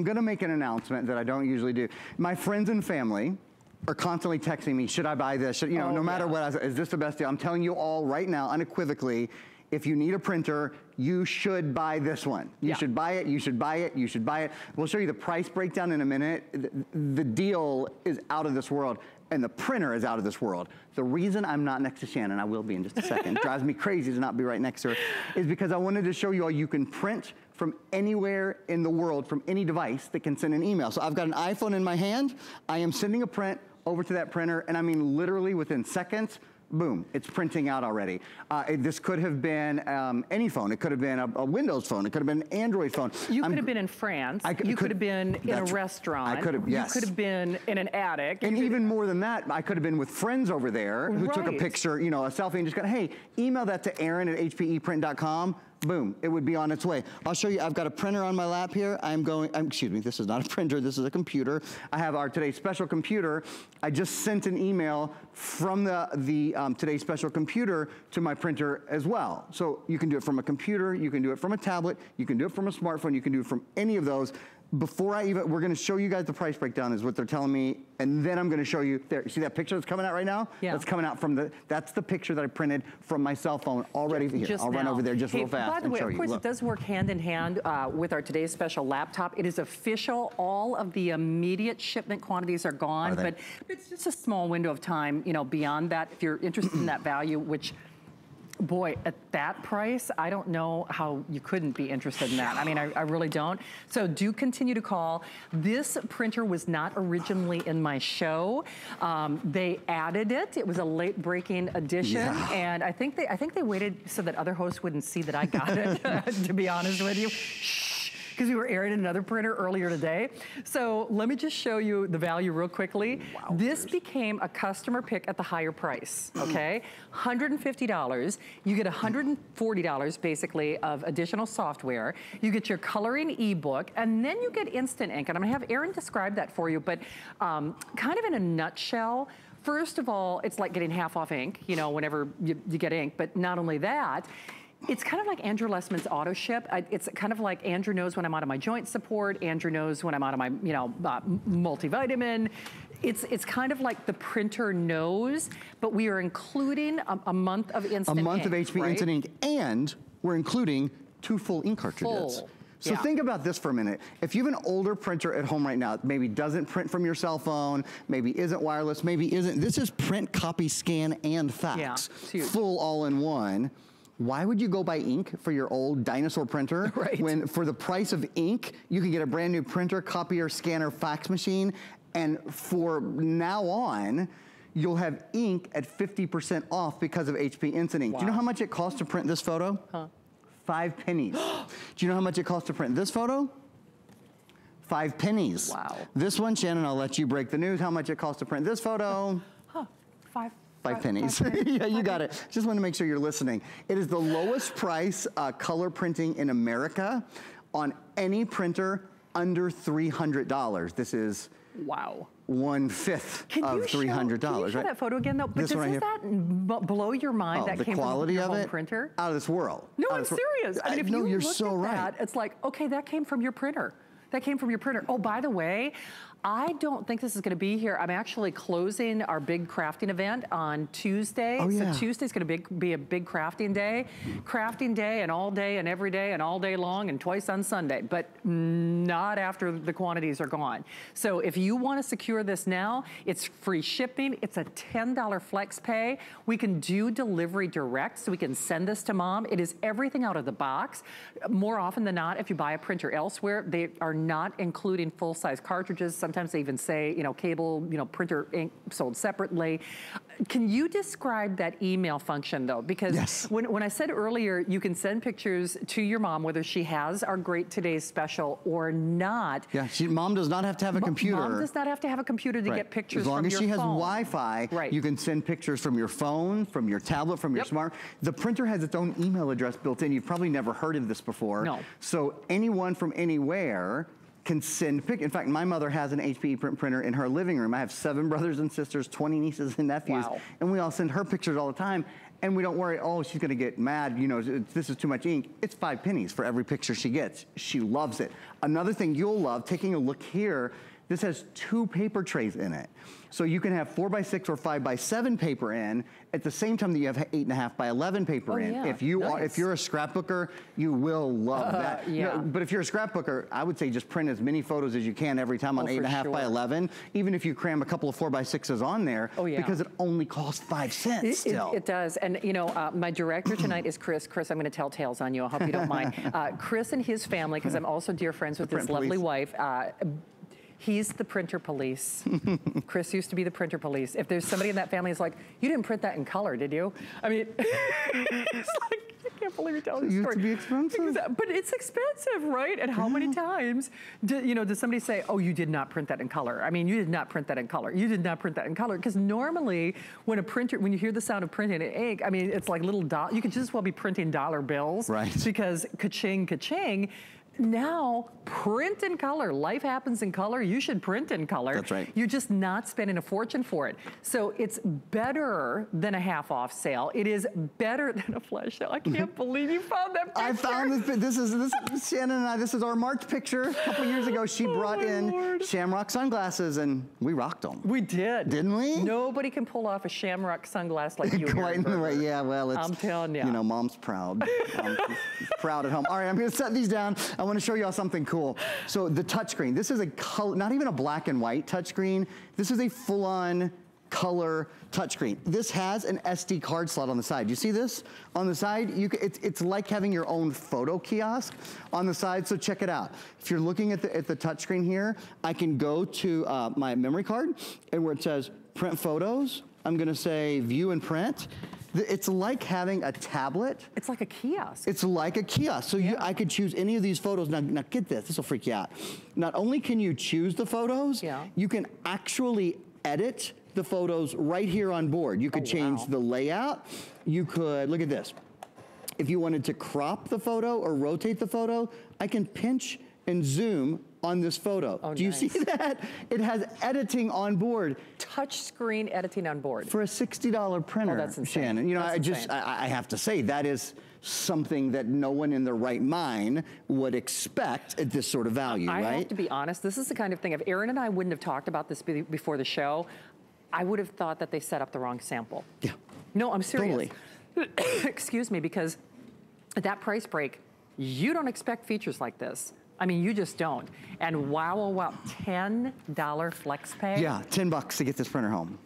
gonna make an announcement that I don't usually do. My friends and family are constantly texting me, should I buy this? Should, you know, no matter what, is this the best deal? I'm telling you all right now, unequivocally, if you need a printer, you should buy this one. You should buy it, you should buy it, you should buy it. We'll show you the price breakdown in a minute. The deal is out of this world, and the printer is out of this world. The reason I'm not next to Shannon, I will be in just a second, drives me crazy to not be right next to her, is because I wanted to show you all you can print from anywhere in the world, from any device that can send an email. So I've got an iPhone in my hand, I am sending a print over to that printer, and I mean literally within seconds, boom, it's printing out already. This could have been any phone. It could have been a Windows phone. It could have been an Android phone. You could have been in France. You could have been in a restaurant. I could have, yes. You could have been in an attic. And even more than that, I could have been with friends over there who took a picture, you know, a selfie, and just got, hey, email that to Aaron at hpeprint.com. Boom, it would be on its way. I'll show you, I've got a printer on my lap here. Excuse me, this is not a printer, this is a computer. I have our today's special computer. I just sent an email from the today's special computer to my printer as well. So you can do it from a computer, you can do it from a tablet, you can do it from a smartphone, you can do it from any of those. Before we're gonna show you guys the price breakdown is what they're telling me, and then I'm gonna show you, there, you see that picture that's coming out right now? Yeah. That's coming out from that's the picture that I printed from my cell phone already here. I'll run over there just real fast and show you. By the way, of course, Look. it does work hand in hand with our today's special laptop. It is official. All of the immediate shipment quantities are gone, but it's just a small window of time, you know, beyond that, if you're interested in that value, which, boy, at that price, I don't know how you couldn't be interested in that. I mean, I really don't. So do continue to call. This printer was not originally in my show. They added it. It was a late breaking edition. And I think they waited so that other hosts wouldn't see that I got it, to be honest with you. Because we were airing another printer earlier today. So let me just show you the value real quickly. Wow, this became a customer pick at the higher price, okay? $150, you get $140 basically of additional software. You get your coloring ebook, and then you get Instant Ink. And I'm gonna have Aaron describe that for you, but kind of in a nutshell, first of all, it's like getting half off ink, you know, whenever you get ink, but not only that, it's kind of like Andrew Lessman's auto ship. It's kind of like Andrew knows when I'm out of my joint support. Andrew knows when I'm out of my, you know, multivitamin. It's kind of like the printer knows, but we are including a month of Instant Ink. A month of HP Instant Ink, and we're including 2 full ink cartridges. So think about this for a minute. If you have an older printer at home right now, maybe doesn't print from your cell phone, maybe isn't wireless, maybe isn't, this is print, copy, scan, and fax. Full all-in-one. Why would you go buy ink for your old dinosaur printer when for the price of ink, you can get a brand new printer, copier, scanner, fax machine, and for now on, you'll have ink at 50% off because of HP Instant Ink. Do you know how much it costs to print this photo? 5 pennies. Do you know how much it costs to print this photo? 5 pennies. Wow. This one, Shannon, I'll let you break the news. How much it costs to print this photo? 5 pennies. Yeah, you got it. Just want to make sure you're listening. It is the lowest price color printing in America on any printer under $300. This is 1/5 of $300. Can you show that photo again, though? But doesn't that blow your mind? That came from your home printer? Out of this world. No, I'm serious. I mean, if you look at that, it's like, okay, that came from your printer. That came from your printer. Oh, by the way, I don't think this is gonna be here. I'm actually closing our big crafting event on Tuesday. So Tuesday's gonna be a big crafting day. Crafting day and all day and every day and all day long and twice on Sunday, but not after the quantities are gone. So if you wanna secure this now, it's free shipping. It's a $10 flex pay. We can do delivery direct, so we can send this to mom. It is everything out of the box. More often than not, if you buy a printer elsewhere, they are not including full-size cartridges. Sometimes they even say, you know, cable, you know, printer ink sold separately. Can you describe that email function though? Because when I said earlier, you can send pictures to your mom, whether she has our Great Today's special or not. Yeah, mom does not have to have a computer. Mom does not have to have a computer to get pictures from your phone. As long as she has Wi-Fi, you can send pictures from your phone, from your tablet, from your smart. The printer has its own email address built in. You've probably never heard of this before. No. So anyone from anywhere can send in fact, my mother has an HP printer in her living room. I have 7 brothers and sisters, 20 nieces and nephews, and we all send her pictures all the time. And we don't worry, oh, she's gonna get mad, you know, this is too much ink. It's 5 pennies for every picture she gets. She loves it. Another thing you'll love, taking a look here, this has 2 paper trays in it. So you can have 4x6 or 5x7 paper in at the same time that you have 8.5 by 11 paper in. If you are, if you're a scrapbooker, you will love that. You know, but if you're a scrapbooker, I would say just print as many photos as you can every time on 8.5 by 11, even if you cram a couple of 4x6s on there, because it only costs 5 cents still. It does, and you know, my director tonight is Chris. Chris, I'm gonna tell tales on you. I hope you don't mind. Chris and his family, because I'm also dear friends with his lovely wife, he's the printer police. Chris used to be the printer police. If there's somebody in that family who's like, you didn't print that in color, did you? I mean, it's like, I can't believe you're telling this story. It used to be expensive. But it's expensive, right? And how many times, does somebody say, oh, you did not print that in color? I mean, you did not print that in color. You did not print that in color. Because normally, when you hear the sound of printing an ink, I mean, it's like little, you could just as well be printing dollar bills. Right. Because ka-ching, ka-ching. Now, print in color. Life happens in color. You should print in color. That's right. You're just not spending a fortune for it. So it's better than a half off sale. It is better than a flash sale. I can't believe you found that picture. I found this. This is Shannon and I. This is our March picture. A couple years ago, she brought in Shamrock sunglasses, and we rocked them. We did, didn't we? Nobody can pull off a Shamrock sunglass like you. Quite in the way. Yeah. Well, it's. I'm telling you. You know, mom's proud. Mom's proud at home. All right, I'm going to set these down. I want to show you all something cool. So the touchscreen, this is a color, not even a black and white touchscreen. This is a full-on color touchscreen. This has an SD card slot on the side. You see this? On the side, it's like having your own photo kiosk on the side, so check it out. If you're looking at the touchscreen here, I can go to my memory card, and where it says print photos, I'm gonna say view and print. It's like having a tablet. It's like a kiosk. It's like a kiosk. So I could choose any of these photos. Now get this will freak you out. Not only can you choose the photos, you can actually edit the photos right here on board. You could change the layout. You could, look at this. If you wanted to crop the photo or rotate the photo, I can pinch and zoom on this photo. Oh, do you see that? It has editing on board. Touch screen editing on board. For a $60 printer, that's insane. Shannon. You know, I have to say, that is something that no one in their right mind would expect at this sort of value, right? I have to be honest, this is the kind of thing, if Aaron and I wouldn't have talked about this before the show, I would have thought that they set up the wrong sample. Yeah. No, I'm serious. Totally. Excuse me, because at that price break, You don't expect features like this. I mean, you just don't. And wow, oh, wow, $10 flex pay? Yeah, $10 to get this printer home.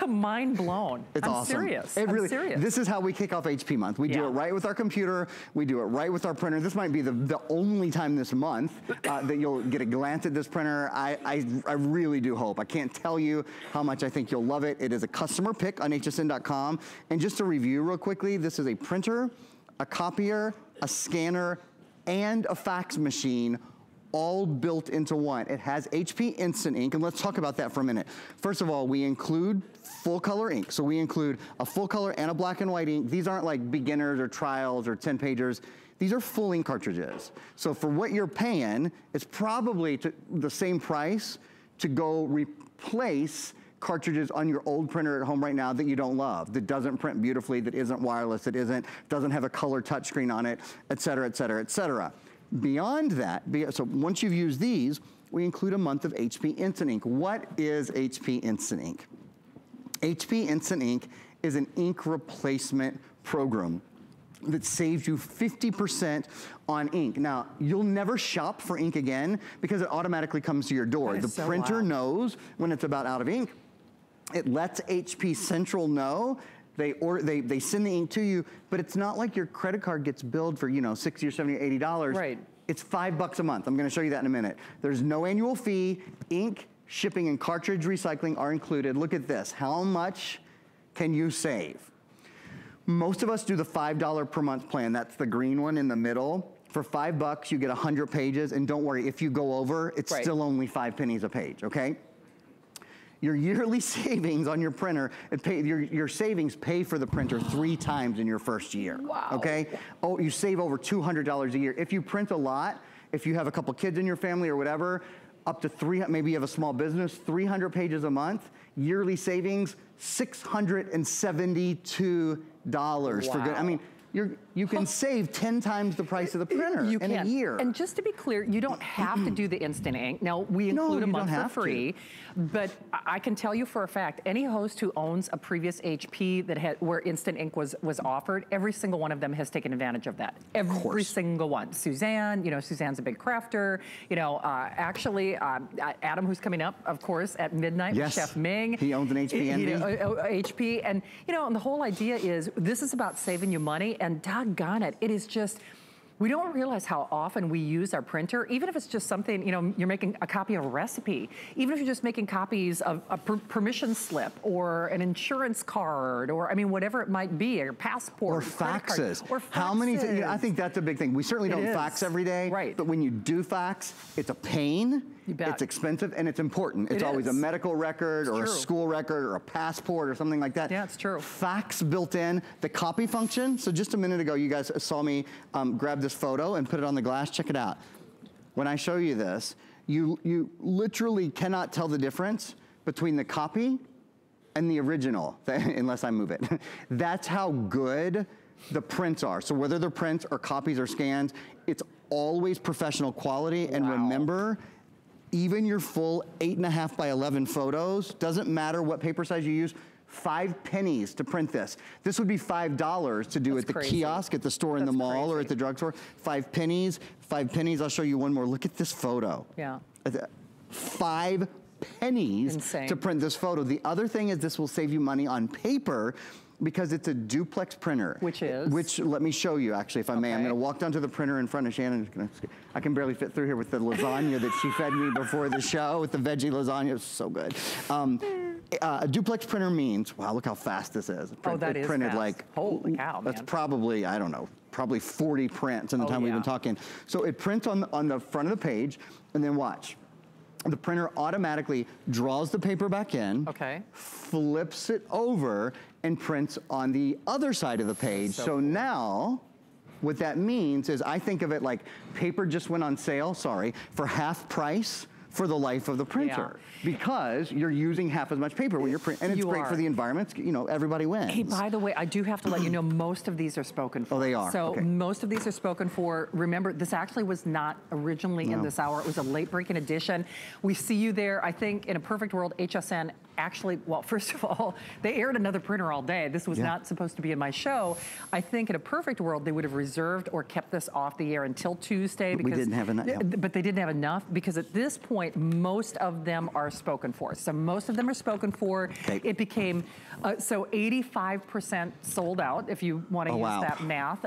Mind blown. It's I'm awesome. serious. I'm serious. This is how we kick off HP month. We do it right with our computer. We do it right with our printer. This might be the only time this month that you'll get a glance at this printer. I really do hope. I can't tell you how much I think you'll love it. It is a customer pick on hsn.com. And just to review real quickly, this is a printer, a copier, a scanner, and a fax machine, all built into one. It has HP Instant Ink, and let's talk about that for a minute. First of all, we include full color ink. So we include a full color and a black and white ink. These aren't like beginners or trials or 10 pagers. These are full ink cartridges. So for what you're paying, it's probably the same price to go replace cartridges on your old printer at home right now that you don't love, that doesn't print beautifully, that isn't wireless, that doesn't have a color touchscreen on it, et cetera, et cetera, et cetera. Beyond that, so once you've used these, we include a month of HP Instant Ink. What is HP Instant Ink? HP Instant Ink is an ink replacement program that saves you 50% on ink. Now, you'll never shop for ink again because it automatically comes to your door. The printer knows when it's about out of ink. It lets HP Central know. They send the ink to you, but it's not like your credit card gets billed for, you know, $60 or $70 or $80. Right. It's $5 a month. I'm gonna show you that in a minute. There's no annual fee. Ink, shipping, and cartridge recycling are included. Look at this. How much can you save? Most of us do the $5 per month plan. That's the green one in the middle. For $5, you get 100 pages, and don't worry, if you go over, it's still only 5 pennies a page, okay? Your yearly savings on your printer, your savings pay for the printer 3 times in your first year. Wow. Okay? Oh, you save over $200 a year. If you print a lot, if you have a couple kids in your family or whatever, up to 300, maybe you have a small business, 300 pages a month, yearly savings, $672 for good. I mean, you can save 10 times the price of the printer in a year. And just to be clear, you don't have to do the instant ink. Now, we include a month for free, but I can tell you for a fact, any host who owns a previous HP that where instant ink was offered, every single one of them has taken advantage of that. Every single one. Suzanne, you know, Suzanne's a big crafter. You know, actually, Adam, who's coming up, of course, at midnight with Chef Ming. He owns an HP Envy. HP, and you know, and the whole idea is this is about saving you money. And doggone it, it is just, we don't realize how often we use our printer, even if it's just something, you know, you're making a copy of a recipe, even if you're just making copies of a permission slip or an insurance card or, I mean, whatever it might be, or passport. Or faxes. Or faxes. How many, you know, I think that's a big thing. We certainly don't fax every day, right? But when you do fax, it's a pain. You bet. It's expensive and it's important. It's always a medical record or a school record or a passport or something like that. Yeah, it's true. Fax built in. The copy function. So just a minute ago, you guys saw me grab this photo and put it on the glass. Check it out. When I show you this, you literally cannot tell the difference between the copy and the original, unless I move it. That's how good the prints are. So whether they're prints or copies or scans, it's always professional quality. And remember, even your full 8.5 by 11 photos, doesn't matter what paper size you use, 5 pennies to print this. This would be $5 to do at the kiosk, at the store in the mall or at the drugstore. 5 pennies, 5 pennies. I'll show you one more. Look at this photo. Yeah. 5 pennies to print this photo. The other thing is this will save you money on paper because it's a duplex printer. Which is? Which, let me show you actually, if I may. I'm gonna walk down to the printer in front of Shannon. I can barely fit through here with the lasagna that she fed me before the show, with the veggie lasagna. It's so good. A duplex printer means, wow, look how fast this is. That is printed fast. Like, holy cow, man. That's probably, I don't know, probably 40 prints in the time we've been talking. So it prints on the front of the page, and then watch. The printer automatically draws the paper back in, flips it over, and prints on the other side of the page. So cool. Now, what that means is I think of it like paper just went on sale, for half price for the life of the printer. Because you're using half as much paper when you're printing, and it's great for the environment. You know, everybody wins. Hey, by the way, I do have to let you know, most of these are spoken for. Oh, they are? So most of these are spoken for. Remember, this actually was not originally in this hour. It was a late breaking edition. We see you there. I think in a perfect world, HSN actually, well, first of all, they aired another printer all day. This was not supposed to be in my show. I think in a perfect world, they would have reserved or kept this off the air until Tuesday. But we didn't have enough. But they didn't have enough because at this point, most of them are spoken for. So most of them are spoken for. Okay. It became, so 85% sold out, if you want to use that math.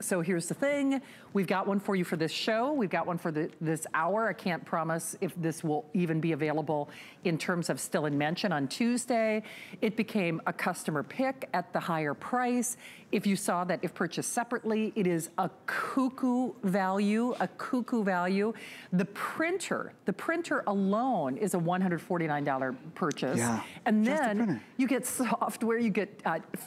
So here's the thing. We've got one for you for this show. We've got one for this hour. I can't promise if this will even be available in terms of still in mention on Tuesday. It became a customer pick at the higher price. If you saw that if purchased separately, it is a cuckoo value, The printer alone is a $149 purchase. Yeah. And then you get software, you get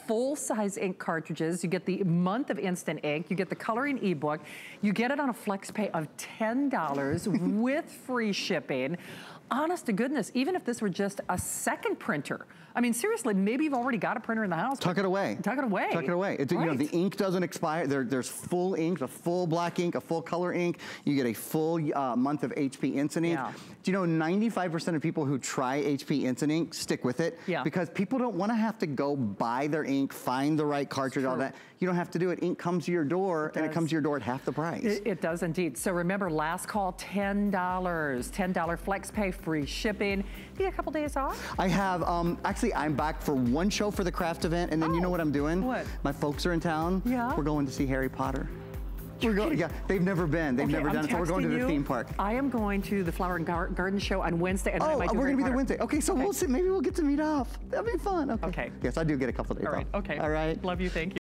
full-size ink cartridges, you get the month of instant ink, you get the coloring ebook, you get it on a flex pay of $10 with free shipping. Honest to goodness, even if this were just a second printer, I mean, seriously, maybe you've already got a printer in the house. Tuck it away. Tuck it away. Tuck it away. It's, you know, the ink doesn't expire. There's full ink, a full black ink, a full color ink. You get a full month of HP Instant Ink. Do you know 95% of people who try HP Instant Ink stick with it? Because people don't want to have to go buy their ink, find the right cartridge, all that. You don't have to do it. Ink comes to your door, and it comes to your door at half the price. It does indeed. So remember, last call, $10. $10 flex pay, free shipping. You get a couple days off? I have, actually, I'm back for one show for the craft event, and then you know what I'm doing? What? My folks are in town. We're going to see Harry Potter. We're going, they've never been. They've never done it, so we're going to the theme park. I am going to the Flower and Garden Show on Wednesday. And we're going to be there Wednesday. Okay, so we'll see. Maybe we'll get to meet up. That'll be fun. Okay. Yes, I do get a couple days off. Okay. All right. Love you. Thank you.